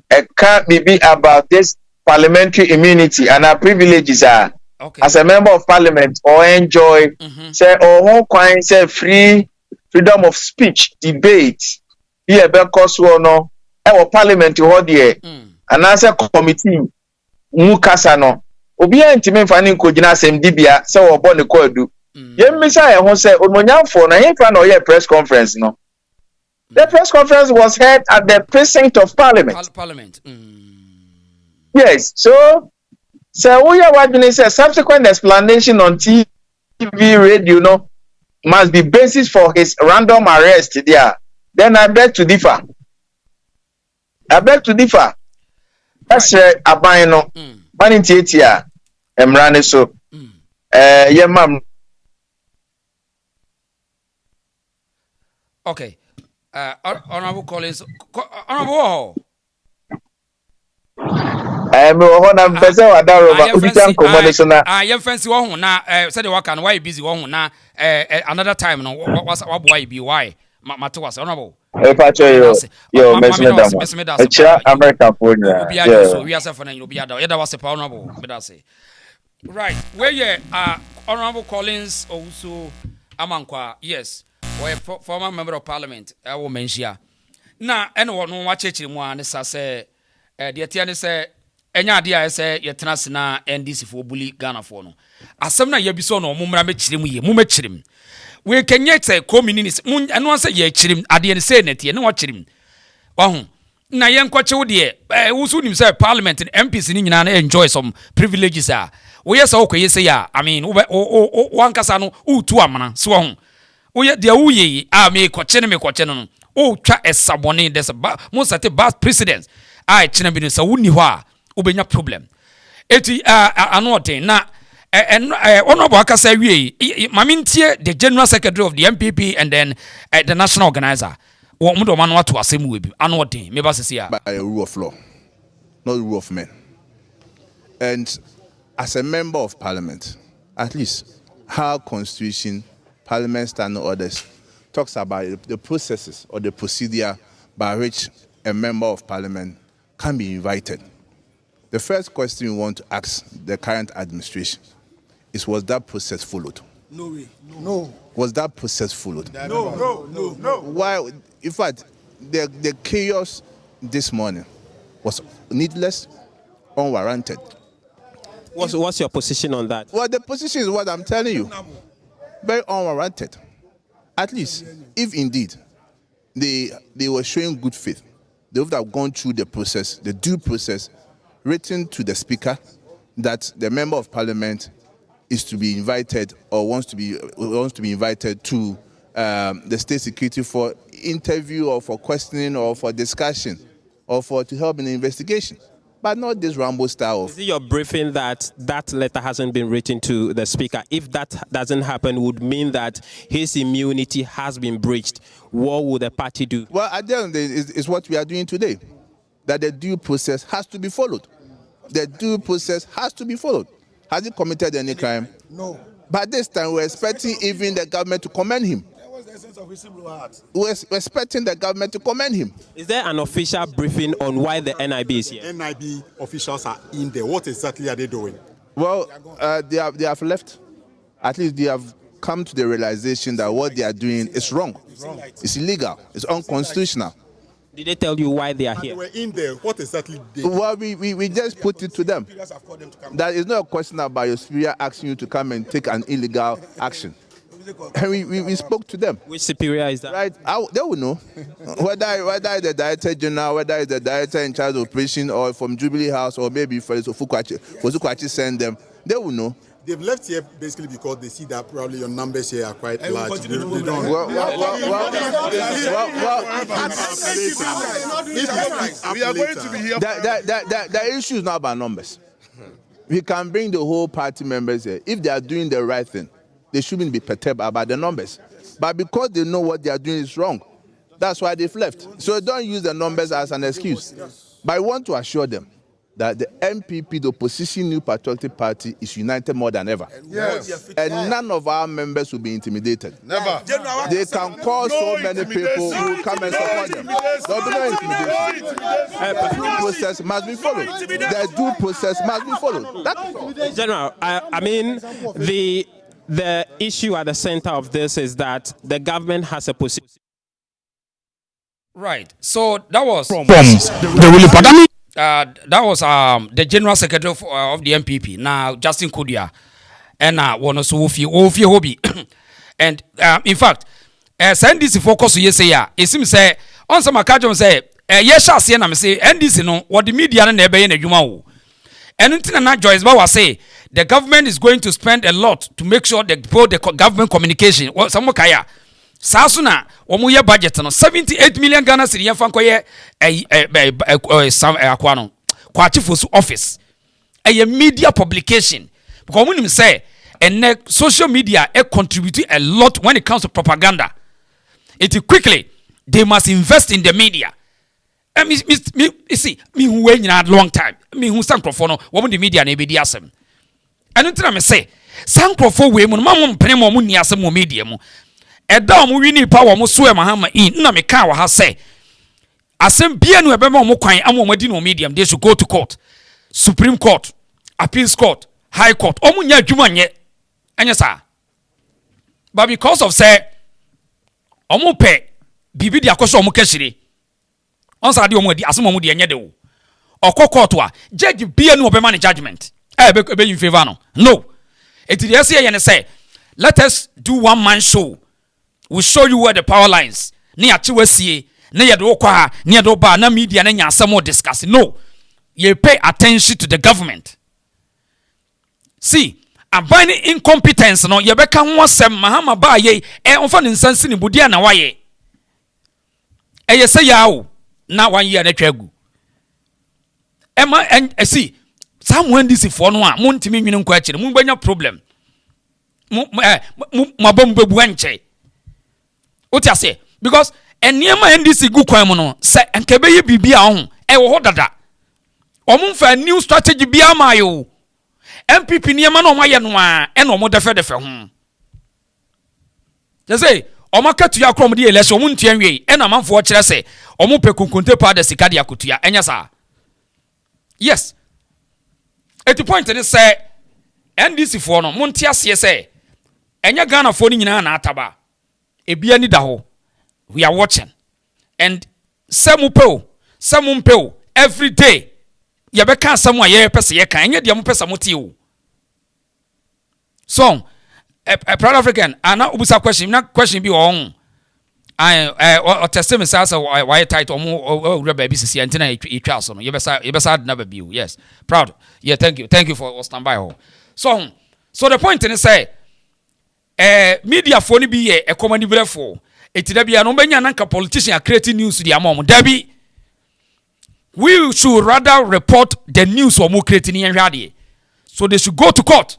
It can't be about this parliamentary immunity and our privileges are as a member of parliament or enjoy say or one say freedom of speech, debate, here because no our parliament hold here and as a committee mukasa no obi antime fani nkogina asem dibia say obo ne ko adu yem misa e ho say ononyamfo na he fa na oye press conference no the press conference was held at the precinct of parliament. Yes, so we are what you say subsequent explanation on TV radio no must be basis for his random arrest there. Then I beg to differ. That's aban no man tietia emrane so ye mam. Okay. Honorable Collins, honorable. Me ho na mpese wadaroma uditan combination na ye fancy wo ho na say the work and why busy wo ho na another time no what boy be why mate was honorable pacho yo mesmedam echa American phone yeah so we are for na you be ada was a honorable me that say right where ye honorable Collins also amankwa yes or former member of parliament I will mention na eno no wa chechiri mu an sa say de tia ne say enya ade a say yetena se na NDC fo bully Ghana fo no asem na yabiso no mo mra mechire mu ye mo mechirim we kenye say community eno say ye chirim ade ne say netie ne wo chirim wahu na yen kwache wo de wusu nim say parliament and MPs ni nyina na enjoy some privileges a we yes okoye say ya I mean wo ankasa no utu amana so wahu we de wuye a me kwache no o twa esabone des mo sate bad precedents I china bi no sa woni ho a obenya problem eti anoten na honorable akasa wie mamintie the general secretary of the MPP and then the national organizer wo mo do man wato asem we bi anoten me ba sese a by a rule of law not the rule of men and as a member of parliament at least how constitution parliament standing orders talks about the processes or the procedure by which a member of parliament can be invited. The first question we want to ask the current administration is, was that process followed? No way. No. Was that process followed? No. Why? In fact, the chaos this morning was needless, unwarranted. What's your position on that? Well, the position is what I'm telling you. Very unwarranted. At least, if indeed they were showing good faith, they would have gone through the process, the due process, written to the speaker that the member of parliament is to be invited or wants to be invited to the state security for interview or for questioning or for discussion or to help in the investigation. But not this Rambo style of... Is it your briefing that letter hasn't been written to the speaker? If that doesn't happen, would mean that his immunity has been breached. What would the party do? Well, at the end of the day, is what we are doing today. That the due process has to be followed. The due process has to be followed. Has he committed any crime? No. But this time we're expecting even the government to commend him. That was the essence of whistleblower. We're expecting the government to commend him. Is there an official briefing on why the NIB is here? NIB officials are in there. What exactly are they doing? Well, they have left. At least they have come to the realization that what they are doing is wrong. It's illegal. It's unconstitutional. Did they tell you why they are here? They were in there. What exactly did? Well, we just put it to them. That is not a question about your superior asking you to come and take an illegal action. And we spoke to them. Which superior is that? Right, they will know whether the director general, whether it's the director in charge of operation, or from Jubilee House, or maybe for Kwaakye send them. They will know. They've left here basically because they see that probably your numbers here are quite large. They don't. We are going to be here. The issue is not about numbers. We can bring the whole party members here. If they are doing the right thing, they shouldn't be perturbed about the numbers. But because they know what they are doing is wrong, that's why they've left. So don't use the numbers as an excuse. But I want to assure them that the MPP, the opposition New Patriotic Party, is united more than ever. Yes. And none of our members will be intimidated. Never. They can call so many people who come and support them. There will be no intimidation. The due process must be followed. The due process must be followed. That's all. General, I mean, the issue at the center of this is that the government has a position. Right. So that was from the ruling party. That was the general secretary of the MPP. Now Justin Kudia, and one also Wofi Hobby, and in fact, NDC focus yes it seems say on some occasion say yes I see na me say NDC no what the media na ebe na adwuma wo. And until na Joyce ba was say the government is going to spend a lot to make sure the government communication. Well, some kaya. Sasuna, omuye budget no 78 million Ghana cedi yan fankoye akwano Kwaakye Fosu office a media publication because when him say and social media contribute a lot when it comes to propaganda. It quickly they must invest in the media. And me see me who wait a long time me who stand for no woman the media na be di asem and until me say sankrofo we mu mamom pene mo ni asem mo media mu Eda mu wini power mo so Mahama in na me ka wa ha say asem bia no ebe ma mo kwan am di no medium they should go to court, Supreme Court, Appeals Court, High Court. Omo nya adwuma nye anya sa. But because of say omo pe bibi di akoso omo kashire onsa de omo di asem omo de nye de wo court wa judge bia no obe man judgment ebe in favor no it dey say let us do one man show. We'll show you where the power lines. Ni achiwesie, ni yedo kwa, ni yedo ba na media na nyasa mo discuss. No. You pay attention to the government. See, abani incompetence no ye beka ho asem Mahama ba ye onfa ne nsansi ni budia na waye. Ye say yawo na 1 year na twagu. See, someone this for no a mo ntimi nwene nkwa akire. Mo banya problem. Mo mabom bebu anche. What you say? Because eniema NDC gu kwan mu no se enkebe ye bibia ho wo ho dada. Omunfa new strategy bia ma yo. MPP niema no maye no a e no mo defe ho. They say omaka tuya krom de election omun tuanwe e na manfo kire se omun pe kunkunte pa da sika de akotua enya sa. Yes. At the point they say NDC for no monte ase say enya Ghana for ni nyina na ataba ebia ni da ho we are watching and some peo every day ya beka some wa ye pese ye kan enya dia mo pese mo tie o so a proud African ana ubusa question bi on I test me say why title omo reba bi sisi antina e twa so no ye besa never be yes proud yeah thank you for standby ho so the point is say media for ni bi ye e command brefo etida bia no benya nanka politician creating news di amom dabi we should rather report the news or more creating in radio so they should go to court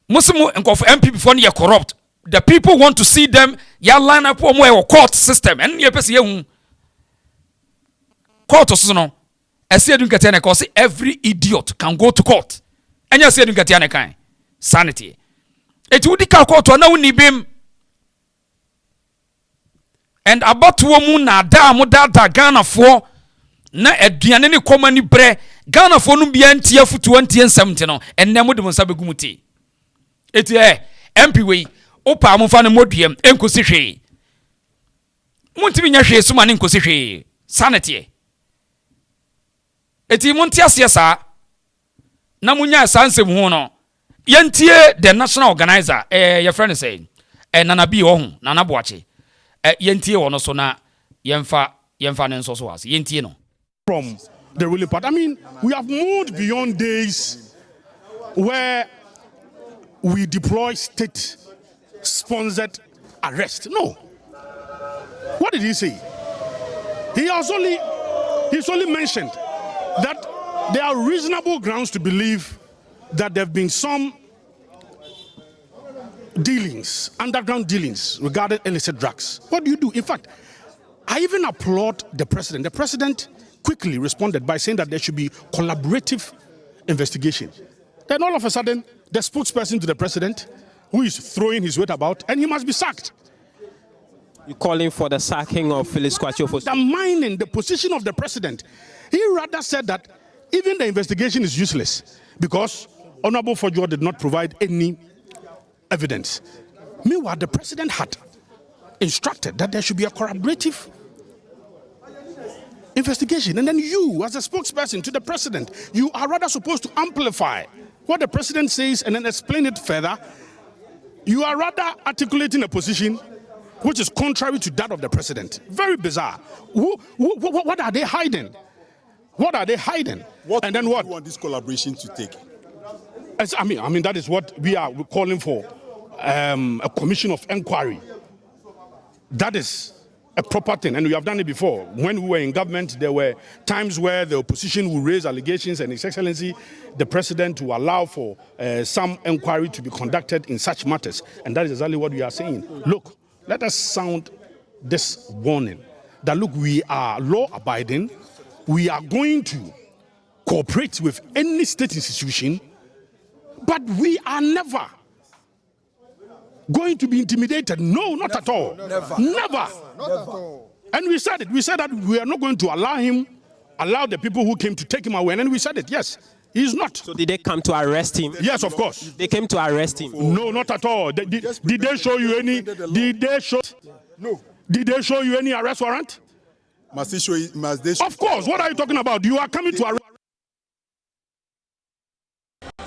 Muslimu enkof MP before they corrupt the people want to see them ya line up or more court system and ye pese ye hu court so no ese edun kete na cause every idiot can go to court enya ese edun kete na kan sanity eti wudi ka court na woni bim and abatuo mu na da mu data Ghana for na aduane ne komani bre Ghana for no bia ntia futu antie nsɛmte no enne mu de nsa begumuti eti MP we opa mu fa ne moduam enkosi hwe muntimi nya hwe suma ne nkosi hwe sanity eti munti asiasa na munya sansem hu no yentie the national organizer your friend say nana bi wo hu nana boache yentie wono so na yemfa ne nso so as yentie no from the ruling part. I mean, we have moved beyond days where we deploy state-sponsored arrest. No. What did he say? He's only mentioned that there are reasonable grounds to believe that there have been some dealings, underground dealings regarding illicit drugs. What do you do? In fact, I even applaud the president. The president quickly responded by saying that there should be collaborative investigation. Then all of a sudden, the spokesperson to the president, who is throwing his weight about, and he must be sacked. You're calling for the sacking of Felix Kwaakye? Undermining the position of the president. He rather said that even the investigation is useless because Honorable Fojo did not provide any evidence. Meanwhile, the president had instructed that there should be a collaborative investigation. And then you, as a spokesperson to the president, you are rather supposed to amplify what the president says and then explain it further. You are rather articulating a position which is contrary to that of the president. Very bizarre. What are they hiding? What are they hiding? And then what do you want this collaboration to take? I mean that is what we are calling for, a commission of inquiry. That is a proper thing, and we have done it before. When we were in government, there were times where the opposition would raise allegations, and His Excellency, the President, will allow for some inquiry to be conducted in such matters. And that is exactly what we are saying. Look, let us sound this warning that, look, we are law-abiding. We are going to cooperate with any state institution, but we are never going to be intimidated. No, not at all. Never. And we said it. We said that we are not going to allow the people who came to take him away. And then we said it. Yes, he is not. So did they come to arrest him? Yes, of course. They came to arrest him. No, not at all. Did they show you any? Did they show you any arrest warrant? Must they show? Must they show? Of course. What are you talking about? You are coming to arrest.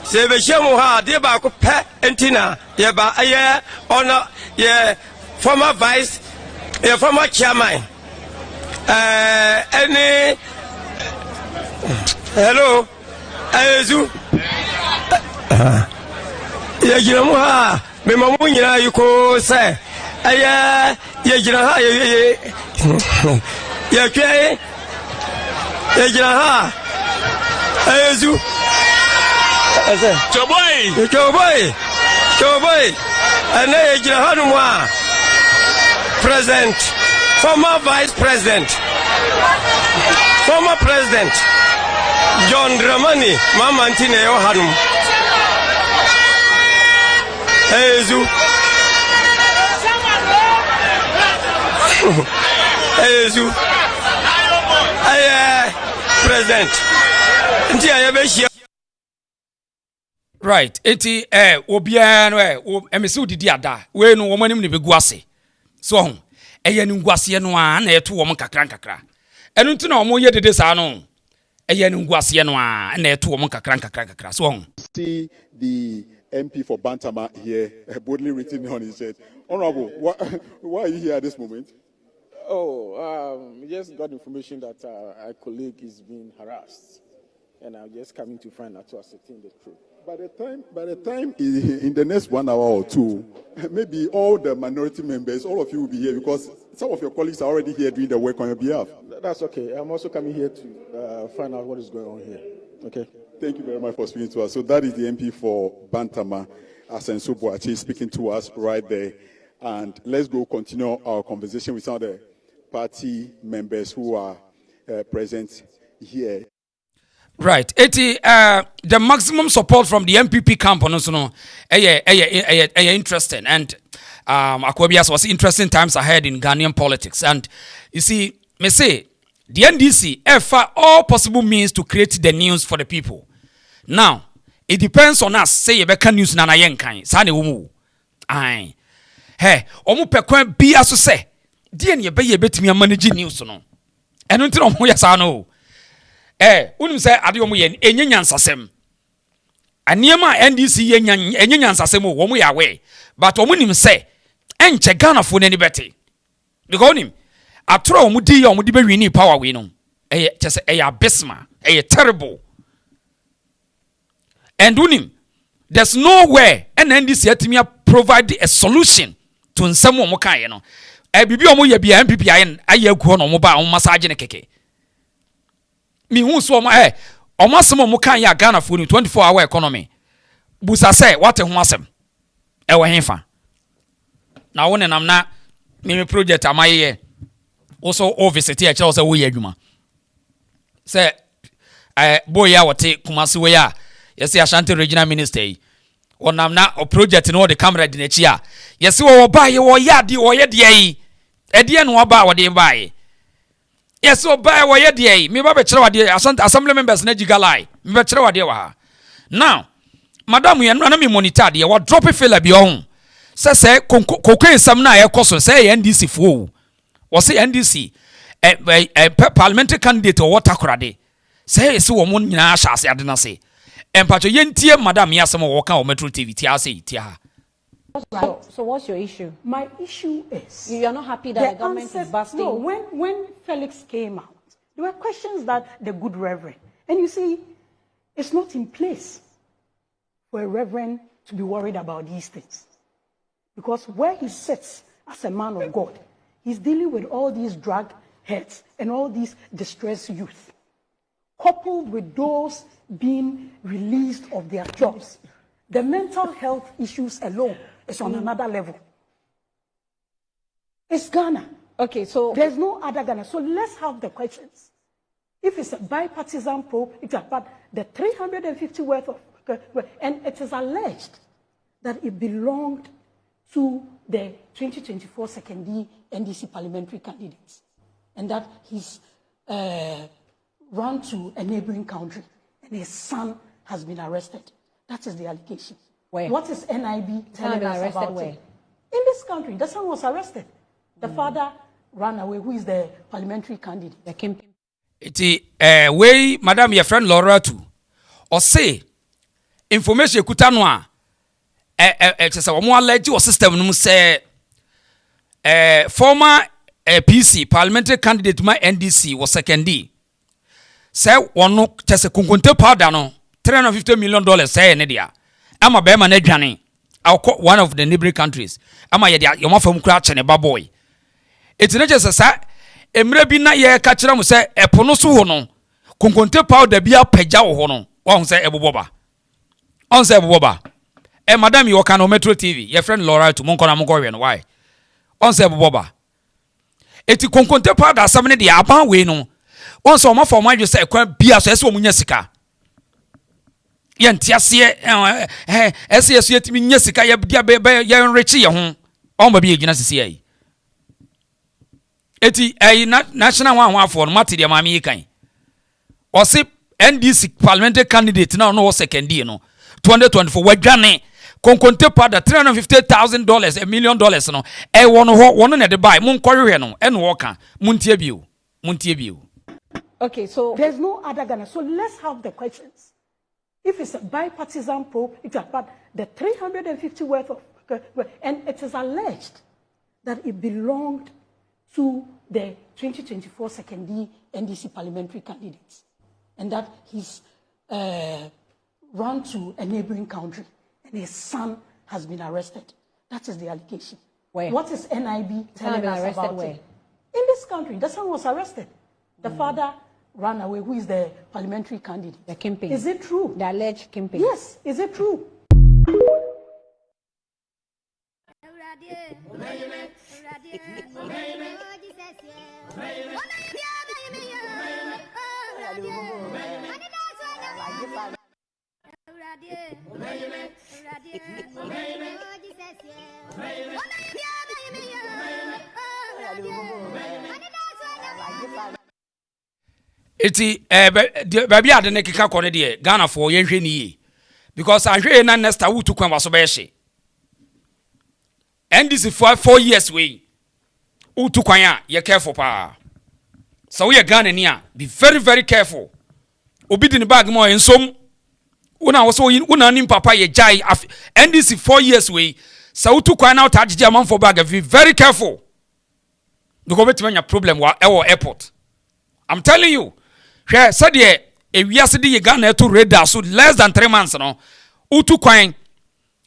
Sebeshemuha deba ko pe entina ye ba aye ona ye former vice ye former chairman any hello ayezu ye jiramuha me mamu nyina yiko say aye ye jiraha ye kwe ye jiraha ayezu Choboy. And then President, former Vice President, former President John Dramani, Mahama NIB. President. Right. Eti obia no emese odidi ada. We no wo manim ne begu ase. So ho. Eye ne nguase no a na eto wo nkakra. Enu nti na wo ye dede sa no. Eye ne nguase no a na eto wo nkakra. So ho. See the MP for Bantama here, boldly written on his shirt. Honorable, why are you here at this moment? We just got information that our colleague is being harassed, and I'm just coming to find out to ascertain the truth. By the time in the next 1 hour or two, maybe all the minority members, all of you will be here because some of your colleagues are already here doing the work on your behalf. That's okay. I'm also coming here to find out what is going on here. Okay. Thank you very much for speaking to us. So that is the MP for Bantama, Asenso Boachi, speaking to us right there. And let's go continue our conversation with some of the party members who are present here. Right. The maximum support from the MPP camp on us, interesting. And Akwabias was interesting times ahead in Ghanaian politics. And you see, me say, the NDC effort all possible means to create the news for the people. Now, it depends on us. Say you beka news na yenkan. Sane wumu. Aye. Hey, omu pe kwan bi aso say. Die ne ye betimi manage news no. Eno nti no mo yesa no. Unim say ade omu ye enyanyansasem. Aniema NDC ye enyanyansasem o omu ya we. But omu nim say enche Ghana fo ne beti. Because onim atro omu di ya omu di be wini power we no. Chese abysmal. Terrible. And unim, there's nowhere an NDC atimi provide a solution to nsem wo kan ye no. Bibi omo ye bia MPP aye agu no mo ba o massage ne keke. Mi hu so omo omo asem omo kan ya Ghana for 24-hour economy. Busa say what ho asem. Wo henfa. Na wo ne nam na me project amaye also office ti e che say wo ye adwuma. Say boy ya wote Kumasi we ya yes, Ashanti regional minister. Onam na o project no the camera di nechi a. Yes, wo ba ye wo ya di wo ye de yi. E de no ba wo de ba yi. Yes, wo ba wo ye de yi. Me ba be kire wade Ashanti assembly members na jigalai. Me be kire wade wa ha. Now, madam ye no na me monitor de wo drop failure bi on. Say cocaine sam na ye koso say NDC fo. Wo say NDC parliamentary candidate or water krade. Say wo mo nyina ahase ade na say. Empacho yentie madam yasem wo kan o Metro TV tia say tia. So what's your issue? My issue is you are not happy that the government is busting. No, when Felix came out, there were questions that the good reverend, and you see, it's not in place for a reverend to be worried about these things, because where he sits as a man of God, he's dealing with all these drug heads and all these distressed youth, coupled with those being released of their jobs. The mental health issues alone is on another level. It's Ghana. Okay, so there's no other Ghana. So let's have the questions. If it's a bipartisan probe, it's about the 350 worth of, and it is alleged that it belonged to the 2024 second NDC parliamentary candidates, and that he's run to a neighboring country, and his son has been arrested. That is the allegation. Where? What is NIB telling us about where? it? In this country, the son was arrested. The father ran away, who is the parliamentary candidate. We, madam, your friend Laura too, or say information kutanwa just a more legit system no say former PC parliamentary candidate my NDC was second D. Say one no just a kunkunte powder no $350 million say ne dia. Ama be ma na dwane. One of the neighboring countries. Ama ye dia your mafam kura chene baboy. It's not just a emre bi na ye ka kira mu say epo no so ho no kunkunte powder bi apagya wo ho no. Won say eboboba. On say eboboba. Madam you can on Metro TV. Your friend Laura to mon kona mon go no why? On say eboboba. Eti kunkunte powder asam ne dia aban we no. Once o mafo ma dwe say ekwan bia so ese o munya sika. Ye ntiase ese yetimi nya sika ye bia be ye nrechi ye ho. On ba bi egina sisi ai. Eti national one afo no mate dia mama yi kan. O se NDC parliamentary candidate na no second year no. 2024 wadwane konkonte powder $350,000 $1 million no e wono ho wono na de buy mon kwehwe no e no woka muntie bio. Okay, so there's no other Ghana. So let's have the questions. If it's a bipartisan probe, it's about the 350 worth of, and it is alleged that it belonged to the 2024 second NDC parliamentary candidates, and that he's run to a neighboring country, and his son has been arrested. That is the allegation. Where? What is NIB telling us about where? it? In this country, the son was arrested. The father ran away. Who is the parliamentary candidate? The kingpin. Is it true? The alleged kingpin. Yes. Is it true? Iti baby ade ne keka kone de Ghana for yenhwe ni yi because ahwe na nesta wutu kwan waso be hye NDC for 4 years we wutu kwan a ye careful pa so we Ghana ni a be very very careful obi di ne bag mo ensom una wo so una nim papa ye jai NDC 4 years we so wutu kwan na ta agije man for bag be very careful because betimanya problem wa e wo airport. I'm telling you. Hwe said ye ewiase de ye Ghana to radar so less than 3 months no utu kwan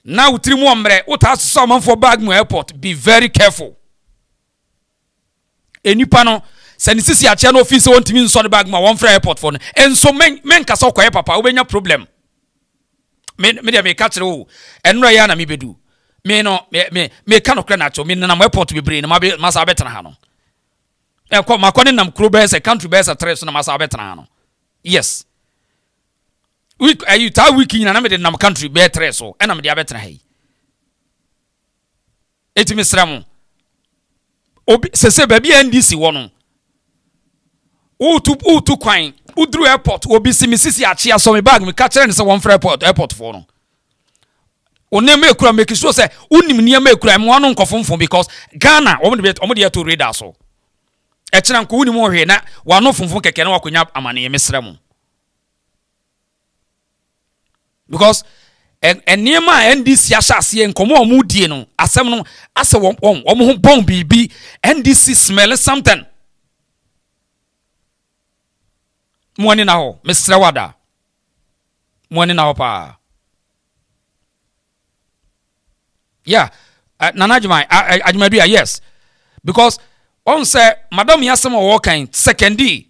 na utiri mu omre uta so man for bag mu airport. Be very careful. Enipa no se ni sisi ache no office won timi nso de bag ma won fra airport for no enso men kasa okoye papa obenya problem me de me ka kire o enro ya na me bedu me no me ka no kra na cho me na airport be bre na ma sa betena ha no makone nam kuro be se country be se tres na masa betena no yes week ayu ta week nyina na me de nam country be tres so na me de abetena hai etimi sramu obi se baby NDC wo no utu kwan udru airport obi simisisi achia so me bag me ka kire ne se won fra airport for no onem ekura make sure say unim niam ekura mo no nkofomfom because Ghana omo de to radar so echira nko wuni mo hwe na wa no funfun keke na wakonya amane ye mesra mu because enema NDC asase nkomo omu die no asem no ase won ho bon bibi NDC smell something mwani na ho mesra wada mwani na ho pa yeah nanajuma ajumadu yes because on say madam yasem o wokan secondi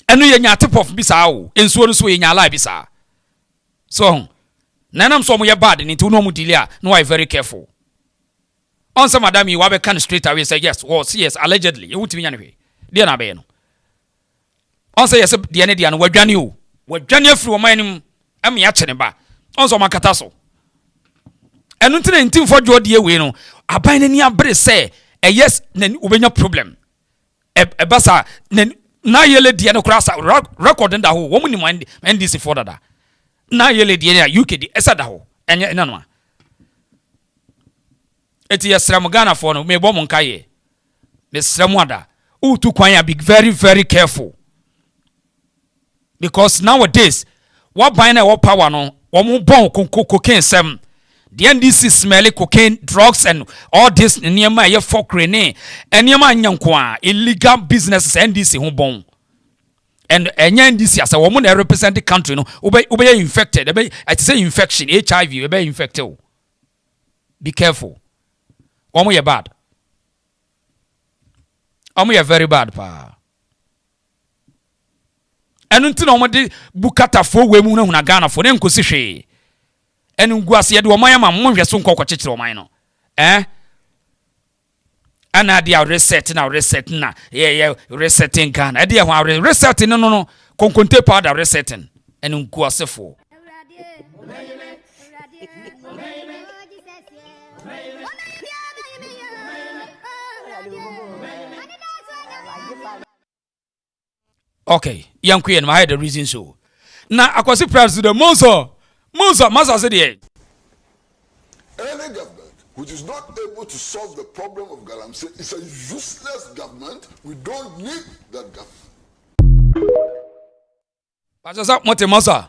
enu ye nya tip of bisa o ensuo no so ye nya live bisa so nanam so mo ye bad ni to no mu delay no why very careful on say madam you wabe can straight away say yes yes allegedly you wutimi nya ne hwe de na be no on say yes de ne no wadwane o wadwane afiri o manim am ya kye ne ba on so makata so enu ntine ntim fodwo de we no aban ne ni abre say yes nen ubenya problem basa na yele die no krasa record nda ho wo mu ni NDC for dada na yele die ya UKD esada ho enye na no eti yesram Ghana for no me bo mu nkaye me sram ada utu kwan ya be very very careful because nowadays what buy na what power no wo mu bon cocaine sem the NDC smell cocaine, drugs, and all this nearby ye folkry ne, and yama nyankwa illegal businesses NDC who bon. And NDC as a woman that represent the country no obey infected, I say infection, HIV, obey infected. Be careful. Omo ye bad. Omo ye very bad pa. And until omo de bukata fo we mu na Ghana for ne nkosi hwe. Enu guase ye de oman ma monhwe so nkokọ kekere oman no ana dia reset na yeah resetting Ghana e dia ho resetting no konkonte powder resetting enu guase fo okay yankwe no I had the reason so na akwasi president monso Masa said here. Any government which is not able to solve the problem of Galamsey is a useless government. We don't need that government. Pastor Mote Masa.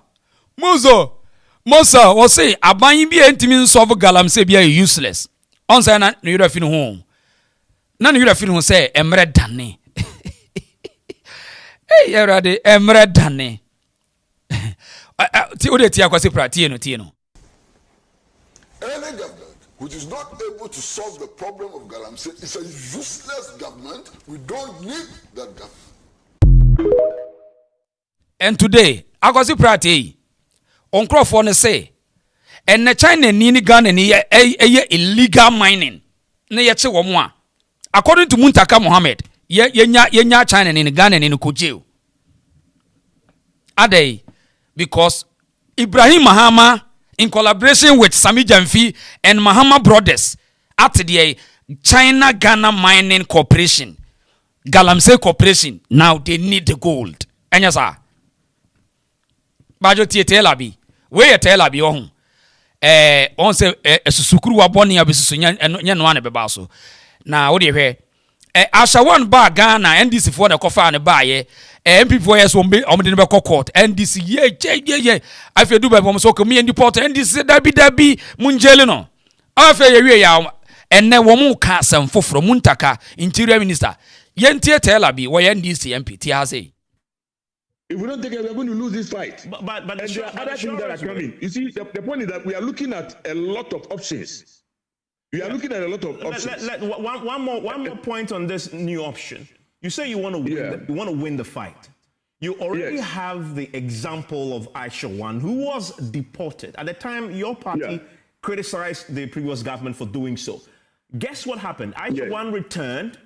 Masa was say aban bi ntimi solve Galamsey bi useless. On say na you refin home. Na you refin home say emre dane. Hey, erade emre dane. Ti ode ti akwase pra tie no. Any government which is not able to solve the problem of Galamsey is a useless government. We don't need that government. And today, akwase pra tie on Crawford ne say and na China ni Ghana ni illegal mining. Na ye che wo mo a. According to Muntaka Mohammed, yenya China ni Ghana ni kujeo. Adey because Ibrahim Mahama in collaboration with Sami Jamfi and Mahama brothers at the China Ghana Mining Corporation, Galamsey Corporation, now they need the gold. Enya sa. Bajo tie telabi. We telabi ohun. On se susukuru wa boni abesusu nya no ane beba so. Na wo de hwe Ashawan ba Ghana NDC for the kofa ne ba ye MP for yes omde ne be court NDC ye afi du ba bom so ko me deport NDC dabi munjele no afi ye wie ya enne wo mu ka asem foforo Muntaka interior minister ye ntie tell abi wo NDC MP ti ha say if we don't take it, we're going to lose this fight. But and there are other things that are coming. You see, the point is that we are looking at a lot of options. We are looking at a lot of options. One more point on this new option. You say you want to win. You want to win the fight. You already have the example of Aisha One, who was deported at the time. Your party criticized the previous government for doing so. Guess what happened? Aisha One returned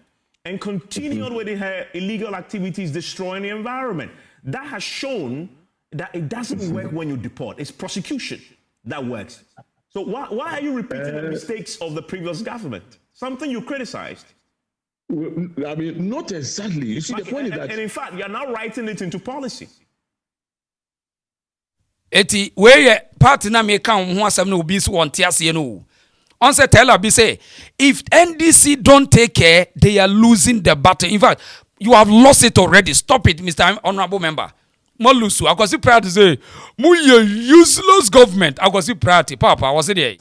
and continued with her illegal activities, destroying the environment. That has shown that it doesn't work when you deport. It's prosecution that works. So why are you repeating the mistakes of the previous government? Something you criticized. I mean, not exactly. You see, the point is that... And in fact, you're now writing it into policy. Eti, where party na me kan ho asem na obi so won tiase no. On say tell abi say if NDC don't take care, they are losing the battle. In fact, you have lost it already. Stop it, Mr. Honorable Member. Molusu, I was proud to say, "Muye useless government." I was proud to Papa. I was there.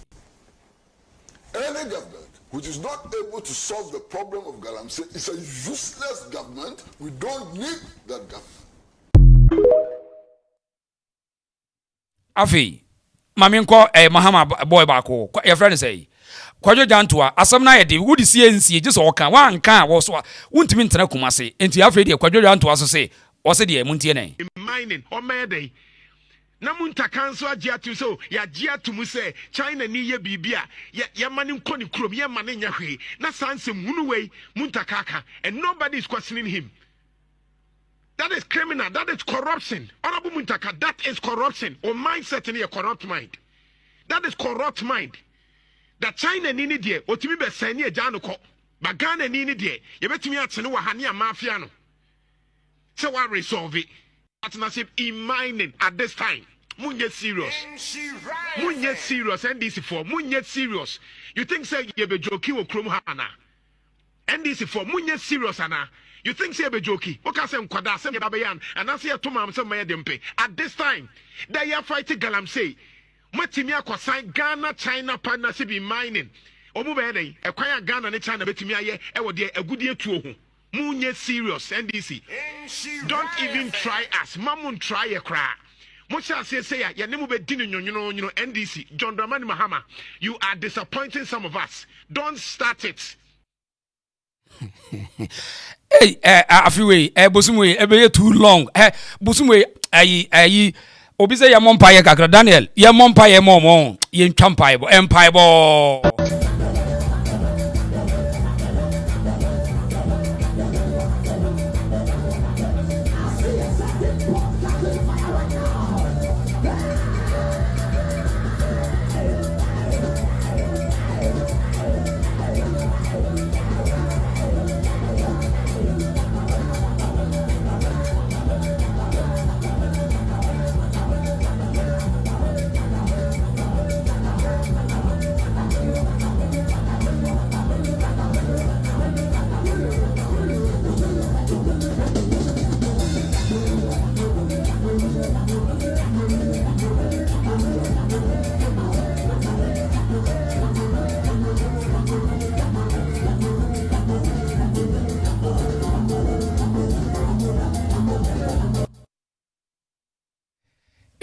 Any government which is not able to solve the problem of Galamsey is a useless government. We don't need that government. Afi, Maminko, Mahama boy bako. Your friend say, "Kwajo jantua asam na yede wo di CNC just oka wan kan wo so wontimi ntena kumase enti afre de kwajo jantua so say wo se de muntie nan mining o mede na Muntaka nso agiatu so ya giatu mu say China ni ye bibia ya mane nkoni krom ye mane nya hwe na sanse munu wei Muntaka aka and nobody is questioning him. That is criminal. That is corruption. Honorable Muntaka, that is corruption. Or mindset in a corrupt mind. That is corrupt mind. That China nini die otimi be sani ejano ko but Ghana nini die ye betimi atene wa hane amafia no so what resolve it partnership in mining at this time munye serious NDC for munye serious you think say ye be joki wo krom hana NDC for munye serious ana you think say be joki o ka say nkwada say ye babayan ana say to mam say maye dempe at this time they are fighting Galamsey matimi akosan Ghana China partnership in mining omu be dey ekwan Ghana ne China betimi aye e wo de agudie tuo ho munye serious NDC don't even try us mamun try e kra mo sha say ya ne mu be di nyonyono NDC John Dramani Mahama you are disappointing some of us don't start it. Hey afiwe bosumwe e be too long bosumwe ayi obi say ya mompaye kakra Daniel ya mompaye momo ye ntwampaye bo empire bo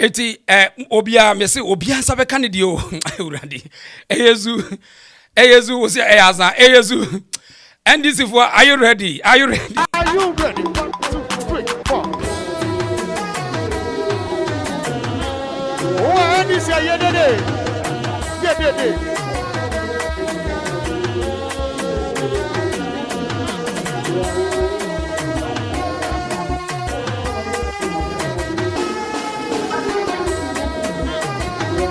eti obia me say obia sabe kan de o urade eyezu was eyazan eyezu NDC for are you ready? Are you ready? Are you ready? 1, 2, 3, 4. Oh, NDC yedede.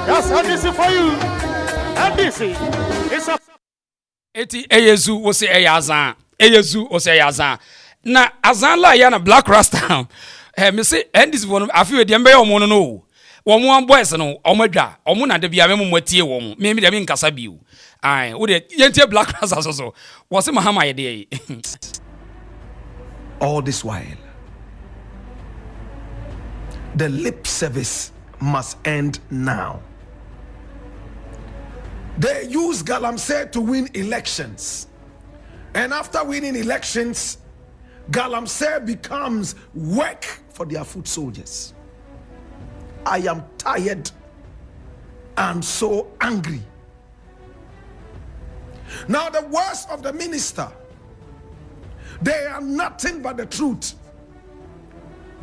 That's NDC for you. NDC. It's a eti eyezu wo se eyazan eyezu wo se eyazan na azan la ya na black rasta me se NDC for no afi we de mbe yo mo no wo mo boys no omadwa omo na de bia me mo tie wo mo me de me nkasa biu ai wo de yentie black rasta so wo se Mahama NIB. All this while the lip service must end now. They use Galamsey to win elections. And after winning elections, Galamsey becomes work for their foot soldiers. I am tired and so angry. Now the words of the minister, they are nothing but the truth.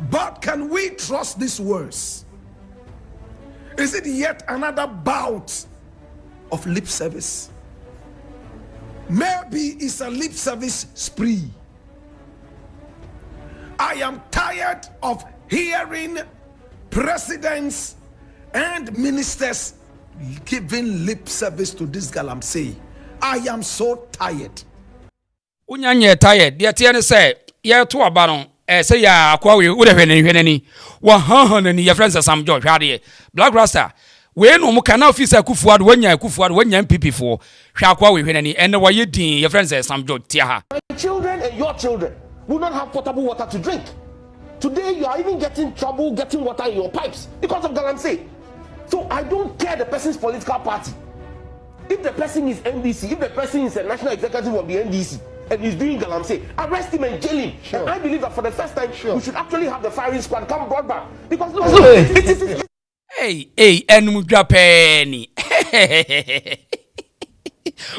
But can we trust these words? Is it yet another bout of lip service? Maybe it's a lip service spree. I am tired of hearing presidents and ministers giving lip service to this Galamsey. I am so tired. Unyanye tired. Dia tiene say ye to aba say ya akwa we wo de hwenani wo hanhanani your friends Sam George hwade Black Rasta we no mo kana officer Akufuado wanya MPP for hwa akwa we hwenani and wo ye din your friends Sam George tia ha. My children and your children will not have potable water to drink. Today you are even getting trouble getting water in your pipes because of Galamsey. So I don't care the person's political party. If the person is NDC, if the person is a national executive of the NDC and he's doing Galamsey, arrest him and jail him. Sure. And I believe that for the first time, we should actually have the firing squad come brought back. Because look, it is. Hey, enumudwa penny.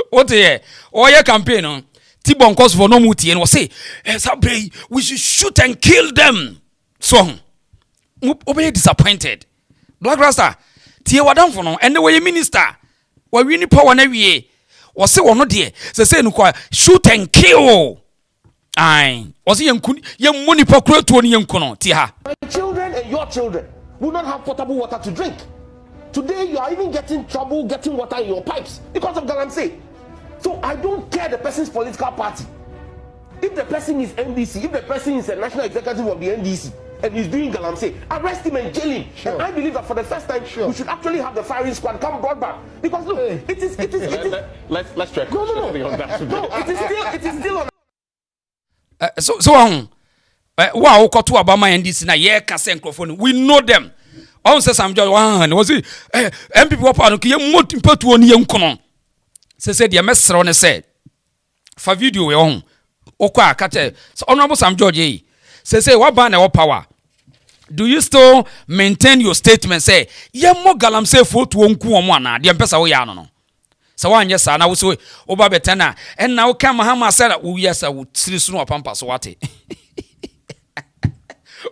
What ye? Oh, your campaign on Tibon cause for no muti and was say, Sabre, we should shoot and kill them. So, obey disappointed. Black Rasta, Tia Wadam for no, and the way minister. Wa wini power na wie wo se wono de se no kwa shoot and kill ai wo se yen money pokro to ni yenku no ti ha. My children and your children will not have potable water to drink. Today you are even getting trouble getting water in your pipes because of Galamsey. So I don't care the person's political party. If the person is NDC, if the person is a national executive of the NDC and he's doing Galamsey, arrest him and jail him. Sure. And I believe that for the first time, we should actually have the firing squad come brought back. Because look, it is. Let's check. No, it is still on. So wow, koto abama NDC na ye ka se microphone. We know them. On say Sam George one was it MPP wapa no ye mot impatu oni ye nkono. Say the mesro ne said. For video we on. Okwa akate. So honorable Sam George say what ban our power. Do you still maintain your statement? Say, ye mo Galamsey for to wonku omo ana de mpesa wo ya no. So wan yes na wo so oba betana and now come Mahama said wo yes wo tiri so no pampa so wate.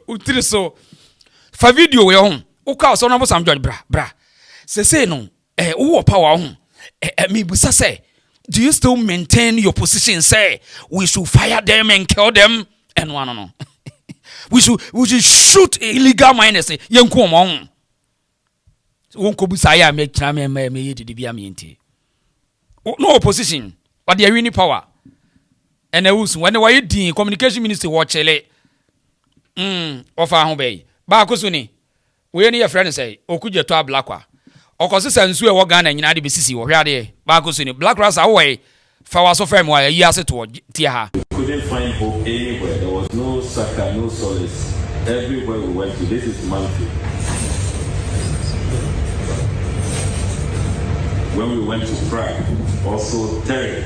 Utiri so for video we on. Oka so no Sam George bra. Say no wo power ho. Me busa say, do you still maintain your position? Say we should fire them and kill them and one no. We should shoot illegal miners. Yenku omo. Wonko busa ya me kira me yedi bia me nti. No opposition, but they are winning power. And when they were doing communication minister watch ele. Ofa ho be. Ba akoso ni. We ni your friend say, okuje to ablakwa. Okosi sansu e wo Ghana nyina de besisi wo hwade. Ba akoso ni Black Rasta away. Fa wa so frame wa yi ase to tia ha. Couldn't find hope anywhere. There was no succor, no solace. Everywhere we went to, this is monthly. When we went to Prague, also Terry,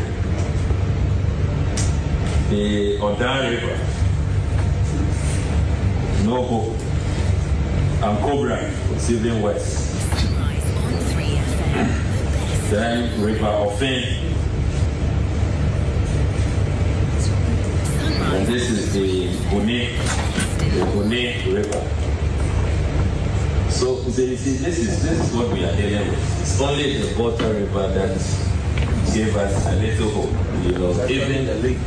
the Odan River, no hope. and Cobra, Sylvan West. Then River Offin. And this is the Bune River. So this is what we are dealing with. It's only the water river that gave us a little hope. You know, even that we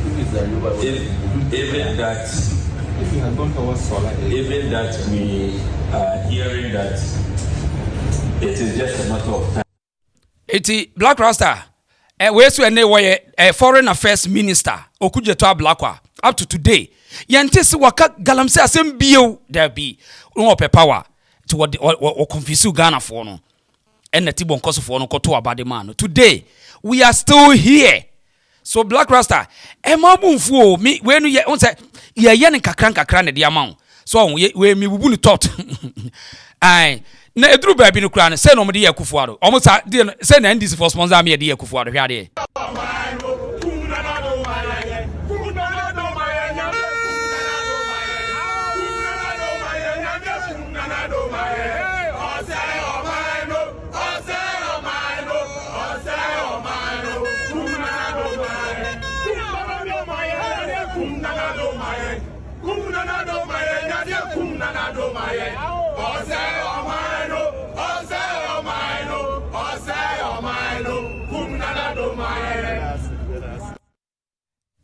are hearing that it is just a matter of time. Iti Black Rasta, we so ene woye foreign affairs minister Okujeto Ablakwa up to today. Yantisi waka Galamsey asem bio there be no power to what confuse Ghana for no. And the Tibon Koso for no koto abade man. Today we are still here. So Black Rasta, emabunfu me when you on say ye yen kakran na dia man. So we me bubu ni tot. Ai na edru ba bi no kra no say no me de yakufuado. Omo sa say na NDC for sponsor me de yakufuado hwa de.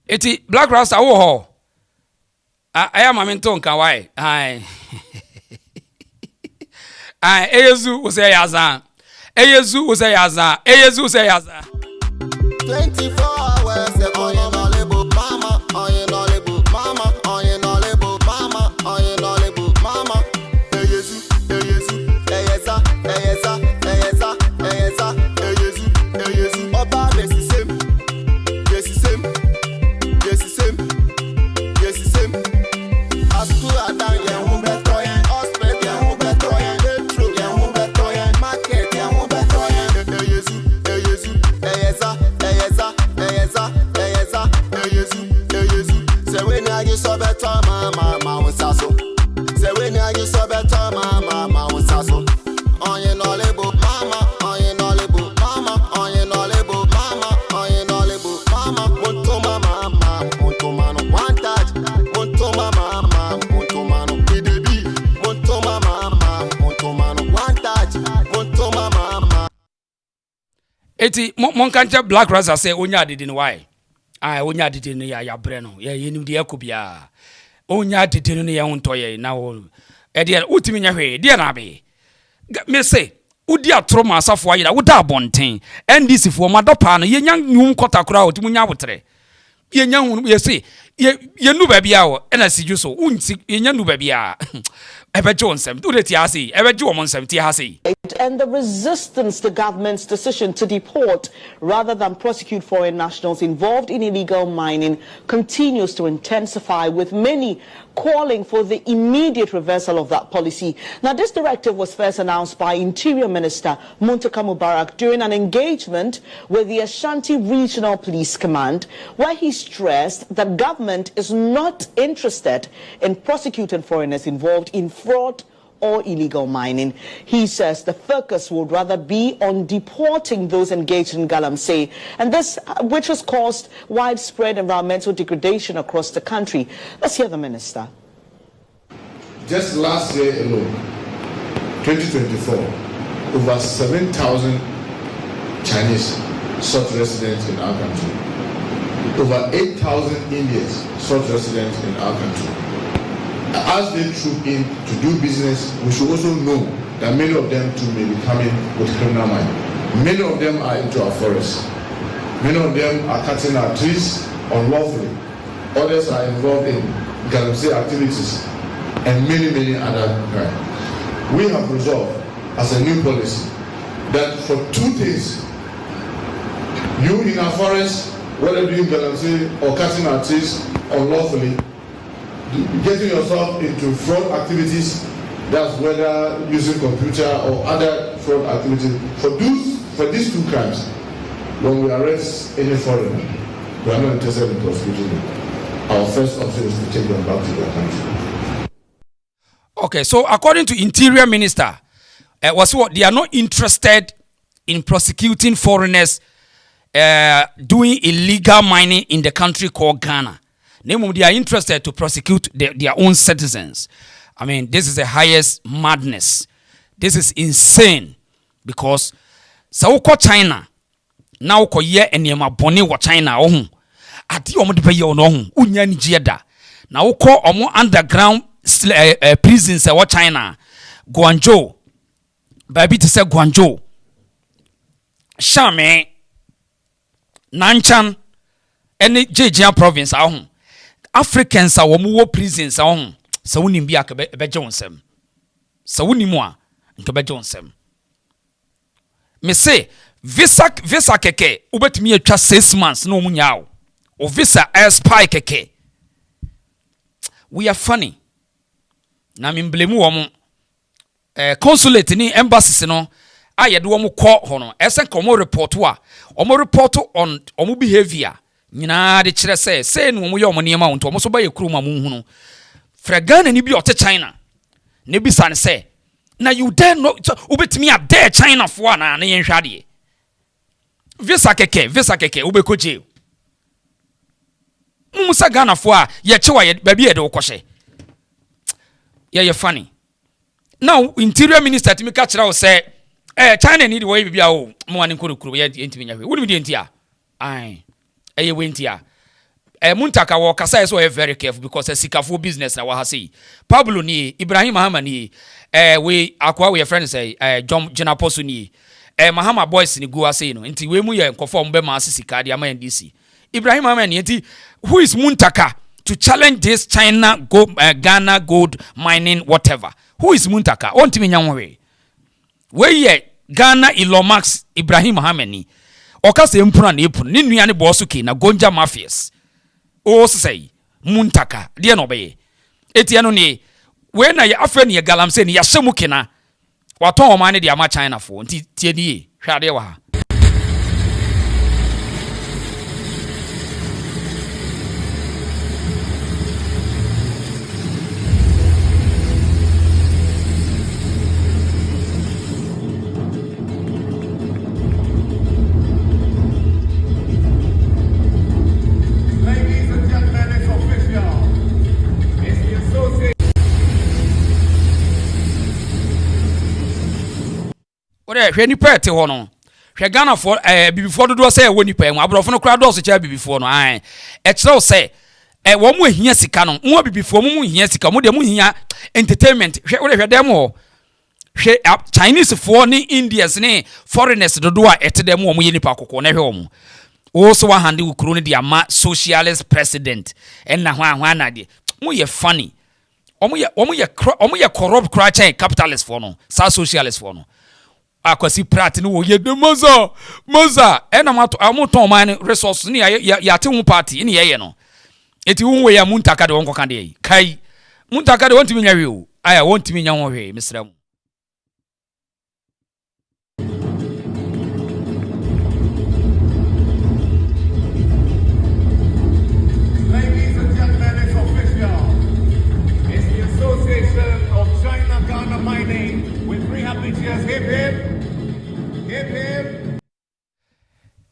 Iti Black Rasta wo ho. Aya mamento nka why. Ai. Ai eyezu ose yaza. Eyezu ose yaza. Eyezu ose yaza. 24 hours on your knowledge mama, on your knowledge mama, on your knowledge mama, on your knowledge mama. Eyezu, eyeza, eyeza, eyeza, eyeza, eyezu, eyezu. Oba besi same. Eti monkanche Black Rasta say onya didi ni why? Onya didi ni ya bre no. Ya yenim de yakobia. Onya didi ni ya huntoye na wo. E de utimi nya hwe de na be. Me say udi atro ma asafo ayira woda abonten. NDC fo madopa no yenya nwum kotakora otimi nya botre. Yenya hu ye say ye nu ba bia wo na siju so unti yenya nu ba bia. And the resistance to government's decision to deport rather than prosecute foreign nationals involved in illegal mining continues to intensify, with many calling for the immediate reversal of that policy. Now, this directive was first announced by Interior Minister Muntaka Mubarak during an engagement with the Ashanti Regional Police Command, where he stressed that government is not interested in prosecuting foreigners involved in fraud or illegal mining. He says the focus would rather be on deporting those engaged in Galamsey, and this which has caused widespread environmental degradation across the country. Let's hear the minister. Just last year alone, 2024, over 7,000 Chinese sought residence in our country. Over 8,000 Indians sought residence in our country. As they troop in to do business, we should also know that many of them too may be coming with criminal mind. Many of them are into our forests. Many of them are cutting our trees unlawfully. Others are involved in Galamsey activities and many other crimes. We have resolved as a new policy that for 2 things, you in our forests, whether doing Galamsey or cutting our trees unlawfully, getting yourself into fraud activities, that's whether using computer or other fraud activities. For these 2 crimes, when we arrest any foreigner, we are not interested in prosecuting them. Our first option is to take them back to their country. Okay, so according to Interior Minister, was what they are not interested in prosecuting foreigners doing illegal mining in the country called Ghana. Namely, they are interested to prosecute their own citizens. I mean, this is the highest madness. This is insane because so China now ko ye enema bone wo China ohun ade omo de ye ono unya ni jieda na wo ko omo underground prisons wo China Guangzhou baby to say Guangzhou Shame Nanchan any Jejia province ahun Africans are wo prisons ahun so woni bi akabe jonsem so woni mu a nkabe jonsem me say visa keke ubetumi atwa 6 months no munyao o visa expire keke. We are funny na me blame wo consulate ni embassies no ayede wo kɔ ho no esen komo report wa omo report on omo behavior nyina de kyerɛ sɛ no omo ye omo niema wonto omo so ba ye kuro ma mu hunu Fragana ni bi ote China ne bi san sɛ na you dare no ubetumi ade China fo na na yen hwade visa keke ubeko jail musa Ghana fo a ye chewa ye ba bi ye de wokɔhye ye funny. Now Interior Minister timi ka kyerɛ wo sɛ China need way bibia o mo ane nkuru ye ntimi nya hwe woni bi ntia ai eye we ntia muntaka wo kasa so very careful because sikafo business na wa ha sei Pablo ni Ibrahim Mahama ni we akwa we friend say John Jenaposo ni Mahama boys ni go say no nti we mu ye nkofo mbe ma asisika de ama NDC Ibrahim Mahama ni nti who is Muntaka to challenge this China Ghana gold mining whatever. Who is Muntaka? On timi nyanwe we ye Ghana Ilomax Ibrahim Mahama ni okase mpuna na epun ni nua ne boss ke na Gonja mafias o say Muntaka de no be etia no ne we na ya afre ne Galamsey ne ya hyemu kena waton o man ne de ama China fo nti tie ni hwade wa ha. Hwe nipa ete ho no hwe Ghana for bibifo dodo se wo nipa mu abrofo no kura do so cha bibifo no e kire se wo mu ehia sika no mo bibifo mu hia sika mo de mu hia entertainment hwe dem ho hwe Chinese for ni Indians ni foreigners dodo a ete dem wo mu ye nipa kokko na hwe wo mu wo so wa hande ukuru ni de ama socialist president na ho na de mo ye funny omo ye corrupt cracha capitalist for no sa socialist for no akwasi prat ni wo ye de moza ena mato amoton man resource ni ya te hu party ni ye no eti hu we ya Muntaka de wonko kan de kai Muntaka de wontimi nya we o aya wontimi nya ho hwe misra mu. Ladies and gentlemen, it's official. It's the Association of China Ghana Mining with 3 happy cheers. Hip hip.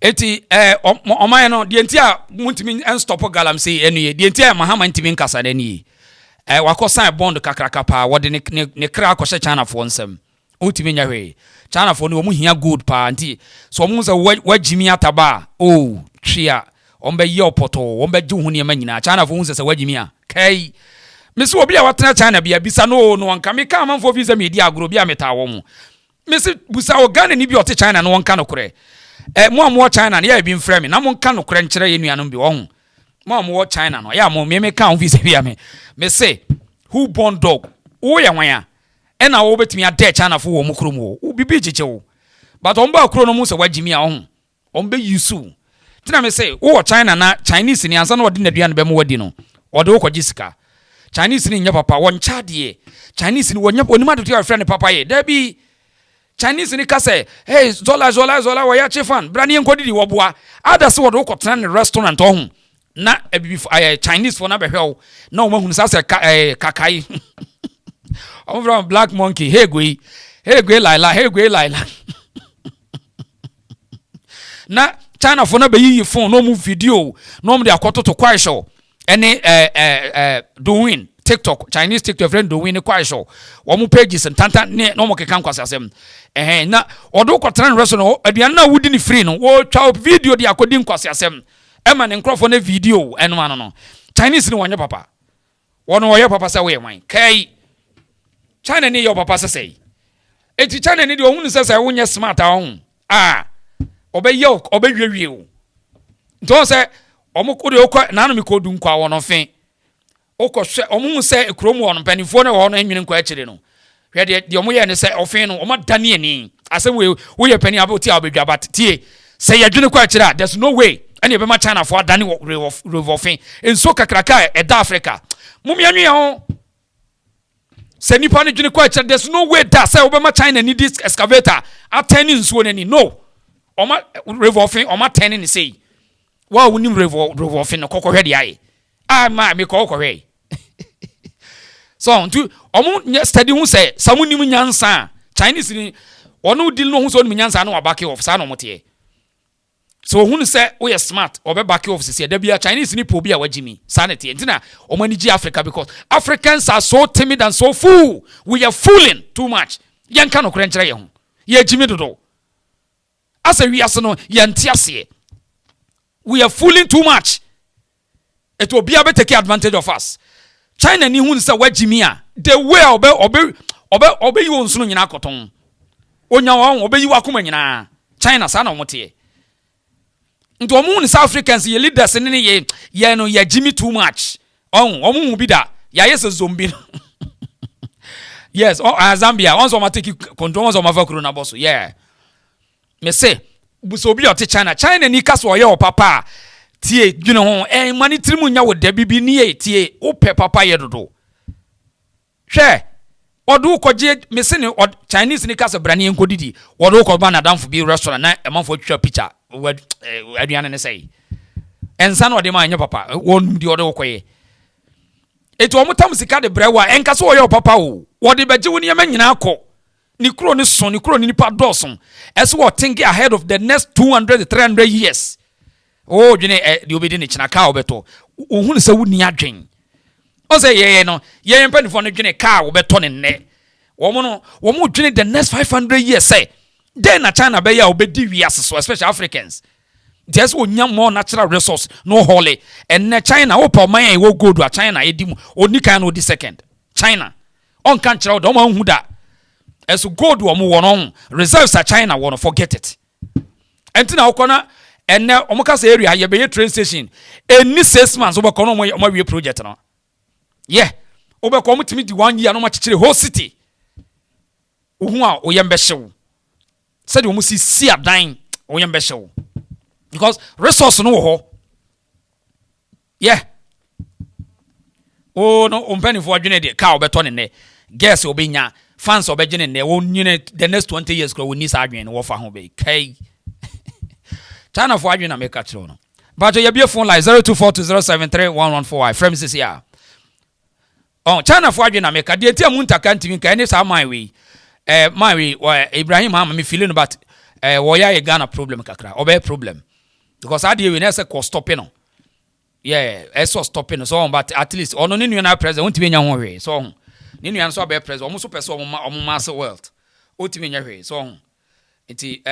Eti omay no de ntia muntimi enstop Galamsey enu de ntia Mahama NIB nkasa na ni wakosan bond kakraka pa wode ne kra akɔhye China fo nsem utimi nya hwe China fo no mu hia good pa nti so mu se wagimi ataba o twia ombe ye opoto ombe gye hu ne ma nyina China fo hu se wagimi a kai mesi obi a watena China bia bisa no nka me ka manfo visa me di agro bia meta wo mu mesi busa o Ghana ni bi ote China no wonka no kore mo China na ya bi mfrɛ me na mo nka no kore nkyerɛ ye nuanom bi wo ho mo China no ya mo me ka ho visa bia me say who born dog wo ya wan a na wo betumi ade China fo wo mu kuro mu wo bibi giche wo but on ba kuro no mu se wagimi a ho on be yusu tina me say wo China na Chinese ni ansa na odi na duane be mo wadi no odi wo kwaji sika Chinese ni nya papa won chade Chinese ni wonya onima do your friend papa ye da bi Chinese ni kase hey zola wa ya chefan brani enkodidi wo boa ada se wo do kotena ne restaurant ho na Chinese for na behwe na o mahunu sa se kakai I'm from Black Monkey. Hey, Gui, Laila. Na China for no be phone, no move video, no me akoto to kwai show. Any doing TikTok, Chinese TikTok friend doing the kwai show. Omu pages and tanta ne no mo kekan kwasa asem. Na odo kwatran restaurant aduan na wudi ni free no. Wo twa video di akodi nkwasa asem. Ema ne nkrofo na video eno ano no. Chinese ni wanya papa. Wono wo ye papa say we wan. Kai China ni your papa say. Eti China ni di ohun say wonye smart ahun. Obeyewie o. Nto say omukode okwa nanu mi kodu nkwa wono fen. Okoswe omu say ekrom wono panifo na wono enwene nkwa akire no. Hwe de omu ye ne say ofen no oma dane ani. Ase we ye pani aboti abedwa but tie say yadwene kwa akire there's no way any be ma China for dane revolving en so kakraka e da Africa. Mum ya nwe ho. Say nipa ne dwene kwa akire there's no way that say obema China need this excavator attending nsuo nani no. Oma revolving oma turning say wa wonim revolving no kokko de aye ma me kokko hwe so ntu omo study hu say samunim nyansa Chinese ni ono deal no hu so nim nyansa na wa back off sa no mote so hu say we smart obe back off say da bia Chinese ni po bia wagimi sa na tie ntina omo ni gi Africa because Africans are so timid and so fool we are fooling too much yanka no krenchira ye hu ye gimi dodo as a we are yantiase. We are fooling too much. It will be able to take advantage of us. China ni hun say wajimia. The way obe you nsuno nyina koton. Onya wa obe you akuma nyina. China sana omote. Nto omu ni South Africans ye leaders ni ye no ye jimmy too much. Omu bi da. Ya yes zombie. Yes, Zambia once o ma take control once o ma fakuru na boss. Yeah. Me say busobi ote China ni kaso oye o papa tie dwene ho mani trimu nya wo da bibi ni e tie o pe papa ye dodo hwe odu koje me se ni Chinese ni kaso brane enkodidi odu ko ba na damfo bi restaurant na emanfo twa picture aduane ne say ensa na ode ma nya papa won di odu koye eto omutam sika de brewa enkaso oye o papa o wode beje woni yema nyina akọ ni kro ni son ni kro ni nipa dawson as we think ahead of the next 200 to 300 years oh dwene the obedi ni china ka obeto ohun se wuni adwen o say ye no ye mpanifo no dwene ka obeto ne nne wo dwene the next 500 years say then na China be ya obedi wiase so especially Africans just onya more natural resource no holy and China opa man e wo gold a China edimu oni kan no di second China on kan kira o ma hu da as gold wo mo wono reserves at China wono forget it entina okona enne omukasa area ye be train station any 6 months obekono mo we project no yeah obeko mo timi di 1 year no ma chichire whole city ohu a oyembe hyew said we must see adan oyembe hyew because resource no ho yeah oh no ompani for adwene de ka obeto ne ne guess obenya fans obegene ne won the next 20 years ko woni sa adwen wo fa ho be kai China for adwen na make a chiro no but you be phone line 0242073114 from this here oh China for adwen na make de tia mu ntaka ntimi kai ne sa my we Ibrahim Mahama me feeling but wo ya ye Ghana problem kakra obe problem because ade we na say cost stopping no yeah eso stopping so but at least ono ni nua na president won't be nya ho we so ni nua so be president omo so person omo mass wealth otimi nya hwe so enti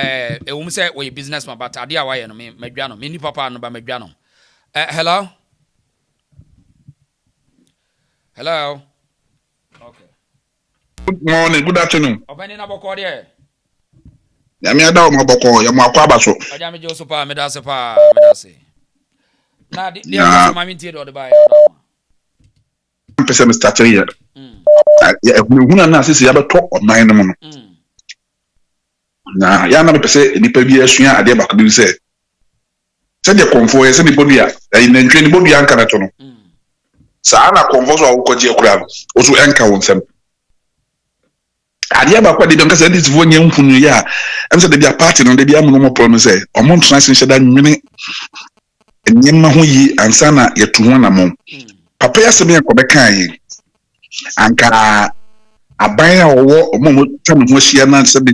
we say we businessman but ade a why no me madwa no me ni papa no ba madwa no hello okay good morning good afternoon obani na boko de ya me ada o maboko ya mo akwa abaso aja me jo so pa me da se na de mama ntie do ba ya pese me start here ya huna na sisi ya beto online no no na ya na pese nipa bi asua ade ba ko bi se de konfo ye se ni bodua na ntwe ni bodua anka na to no sa na konfo so awokoje ekura o so enka wonsem ade ba kwa de nka se ndisi fo nya mfunu ya em se de bia party no de bia mo no promise o mo ntran sin sheda nwene nyemma ho yi ansa na yetu ho na mo papa ya se me ko be kan yi anka aban a owo omo tam ho hia na sebi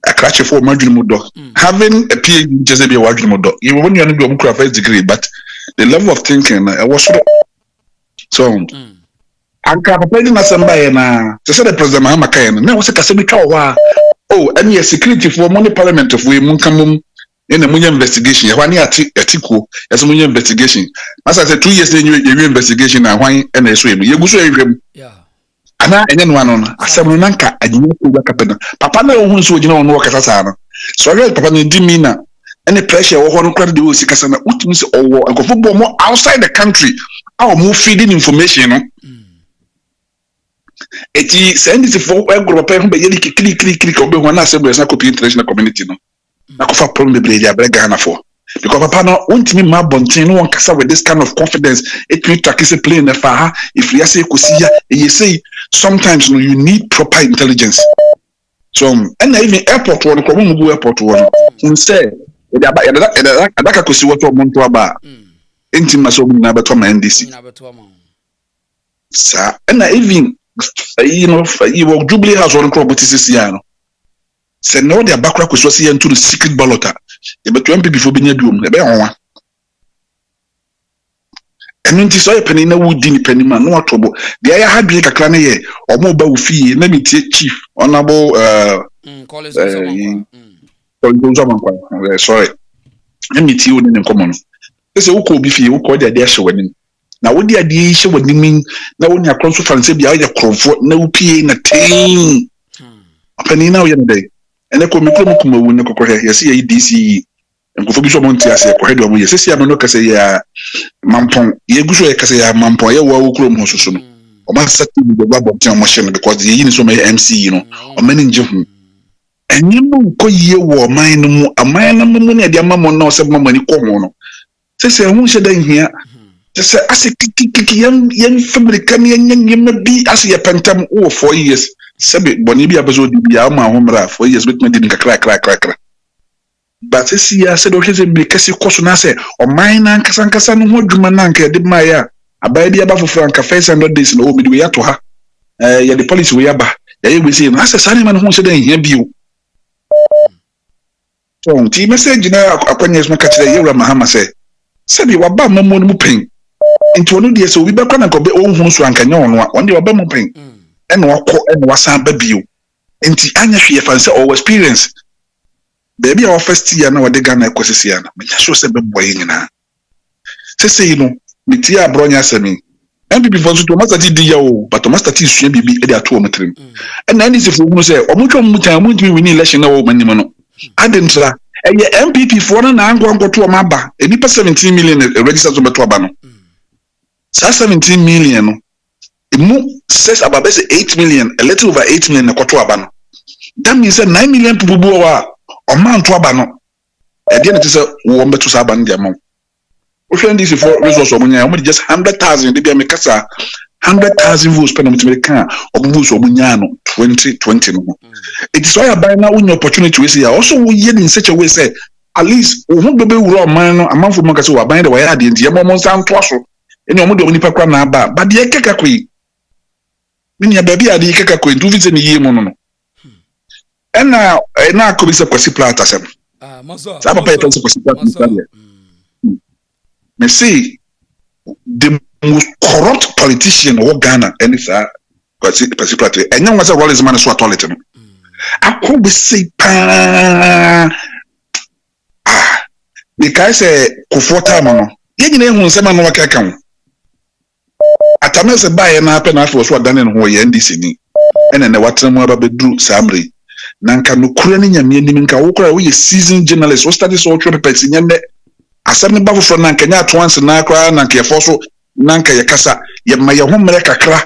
a crash for madwin do having a PhD just be wadwin do you when you no be omo first degree but the level of thinking was so anka papa ni na samba ye na se the president Mahama NIB na wo se kase bi twa wa any security for money parliament of we mun kamum in a munya investigation ya wani atiko ya so munya investigation asa say 2 years then you investigation na hwan na eso emu ye guso ehwem ana enye no ano asem no nanka agiye ko ba kapena papa na ohun so ogina ono wakasa sa no so real papa na di mi na any pressure wo ho no kra de wo sikasa na utumi se owo akofo bo mo outside the country how mo feeding information no eti send it for group papa ho be yeli click obe ho na asem na copy international community no na kofa problem be dia Ghana for because papa no untimi ma bontin no kasa with this kind of confidence it will take a plane na fa if you say kusiya you say sometimes no you need proper intelligence so and even airport one ko mu airport one instead adaka kusi wato monto aba intima so na beto ma NDC sa and even you know Jubilee House one ko botisi ya no se no dia bakra ko so se into the secret ballot e beto MP before binya duom e be honwa enu nti so ye pani na wudi ni pani ma no atobo dia ya hadwe kakra na ye omo ba ofie na metie chief honorable college sorry na metie woni ne komo no se wo ko bi fie wo ko dia dia hye wani na wo dia dia hye wani min na woni akronso fanse bia ya krofo na wo pie na tin pani na wo ye ndai ene ko mi kromo kuma wu ne kokore yesi ye DC nkofo bi so monti ase ko hedo mo yesi sia no kase ya mampon ye guso ye kase ya mampon ye wo krom ho soso no o ma sati bi gba bonti mo hye no because ye yin so me MC you know o mani nje hu enyi mu ko ye wo man no mu aman no mu ne dia mamon na o se mamani ko ho no se hu hye dan hia se ase kiki yan family kan yan bi ase ye pentam o 4 years sebe boni bi abezo di bi ama homra 4 years bit me di kra but see ya said okay be kesi koso na say o man na nkasa no ho dwuma na nka de maya abai bi aba fofo nka 500 days no obi ya to ha ya the police we aba ya we say na say sane man ho se dan hia bi o so ti message na akwanya so ka kire yewra Mahama say sebi waba mammo no mu pen nti onu de so obi be kwa na ko be o hu so anka nya ono a on de waba mu pen ene wakọ ene wasan ba bio nti anya hwe fanse o experience baby our first year na wade Ghana ekosisi ya na menya sure se be boy nyina sese yi no meti abronya asemi MPP fonso to master di ya o but master ti sua bibi e de ato o metrim ena ni se fogu no se o mutwa mu tan mu ntimi win election na wo manim no adentra eye MPP for na anko to o maba eni pa 17 million register to beto aba no sa 17 million no emu says about 8 million a little over 8 million na kwato aba no that means 9 million people wa o man to aba no e dey na say wo mbeto sa aba no dia mo o hwe ndisi for resource o munya o just 100,000 de bia me kasa 100,000 votes per no kan o votes o munya no 2020 no it is why abai na unya opportunity we say also we hear in such a way say at least o hu bebe wuro man no amanfo mo kasa wo abai de wa ya de ntie mo mo san to aso eni o mo de onipa kwa na aba ba de keka koi minya baby adi keka koi ndu vise ni yie mo no na ko bi se kwasi plata sem sa papa e kwasi plata me see the most corrupt politician of Ghana and it's kwasi plata enya wasa always man so toilet no akọ be say pa because Kufuor time no ye nyina ehun se ma no waka kan atame se bae na apɛ na afọ so adane no ho ye NDC ni ene ne watremu aba bedru samre nanka no kura ne nyame nim nka wo kura wo ye seasoned journalist wo study so try papers nyame asem ne ba foforo nanka nya atwanse na kura nanka ye foso nanka ye kasa ye ma ye homre kakra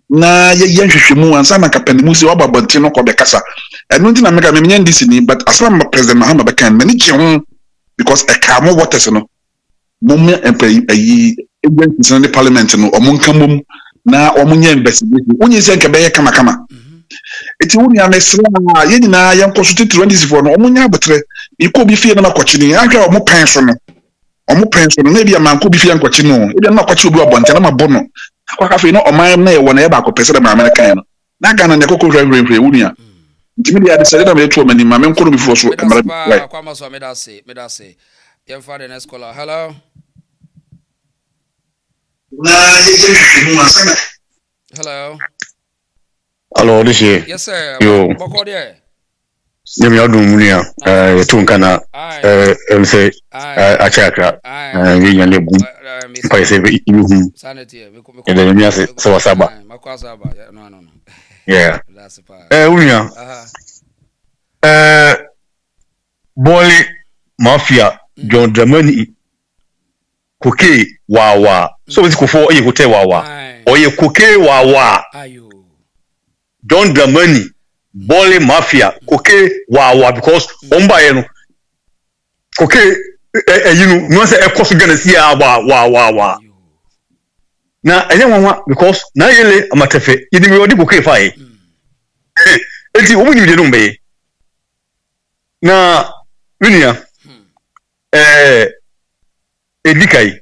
na ye hwehwemu ansa na kapanimu se wababonti no ko be kasa eno nti na meka me nya NDC ni but asam president Mahama bekan mani che ho because e ka mo waters no mum ayi agencies in the parliament no omonka mum na omunya investigation onye se nka be ye kama eti woni amesra ye nyina ye nkosote 24 no omunya abetre iko bi fie na makochini ahwa omo pen so no na bia manko bi fie nkochini no e bia na makochi obi abonte na mabono akwa kafe no oman na ye wona ye ba ko pese da American no na Ghana ne kokko hwehwehwe wunia ntimi dia de sɛ da me to mani ma me nkono before so mara kwa maso me da say your father next caller hello hello this is yes sir yo boko there dem ya dum munia to nkana say achakra we yan lebu pa say be ihu sanity e da mi ase so wasaba makwasaba no yeah unia Boli Mafia John Dramani Koke Wawa so we kofo oye hotel Wawa oye Koke Wawa John Dramani Boli Mafia Koke Wawa because omba ye no Koke you know no say e koso Ghana si wa na enye nwanwa because na yele amatefe yidi me odi Koke fa e enti omu ni no mbe na Unia Edikai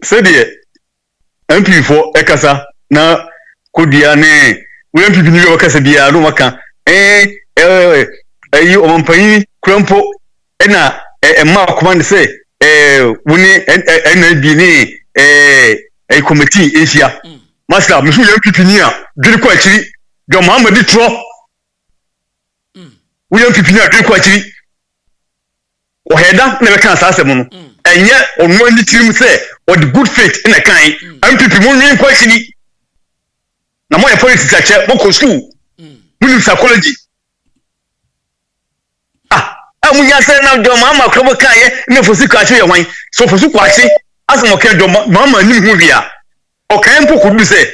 Sede MP for Ekasa na Kodia ne MP ni we kasa bia no maka you omanpanyi krampo na ma command say woni NIB ni committee Asia master me MP ni a diri kwa chiri do Mahama tro William Pipina drink kwachiri o heda na be kan asasem no enye onwo ni tirim say o the good faith in a kind MPP mo nwi kwachiri na mo e politics ache mo ko school mo psychology amunya say na do Mahama krobo kan ye na fosi kwachi ye hwan so fosi kwachi asem o kan do Mahama ni hu bia o kan po ko du say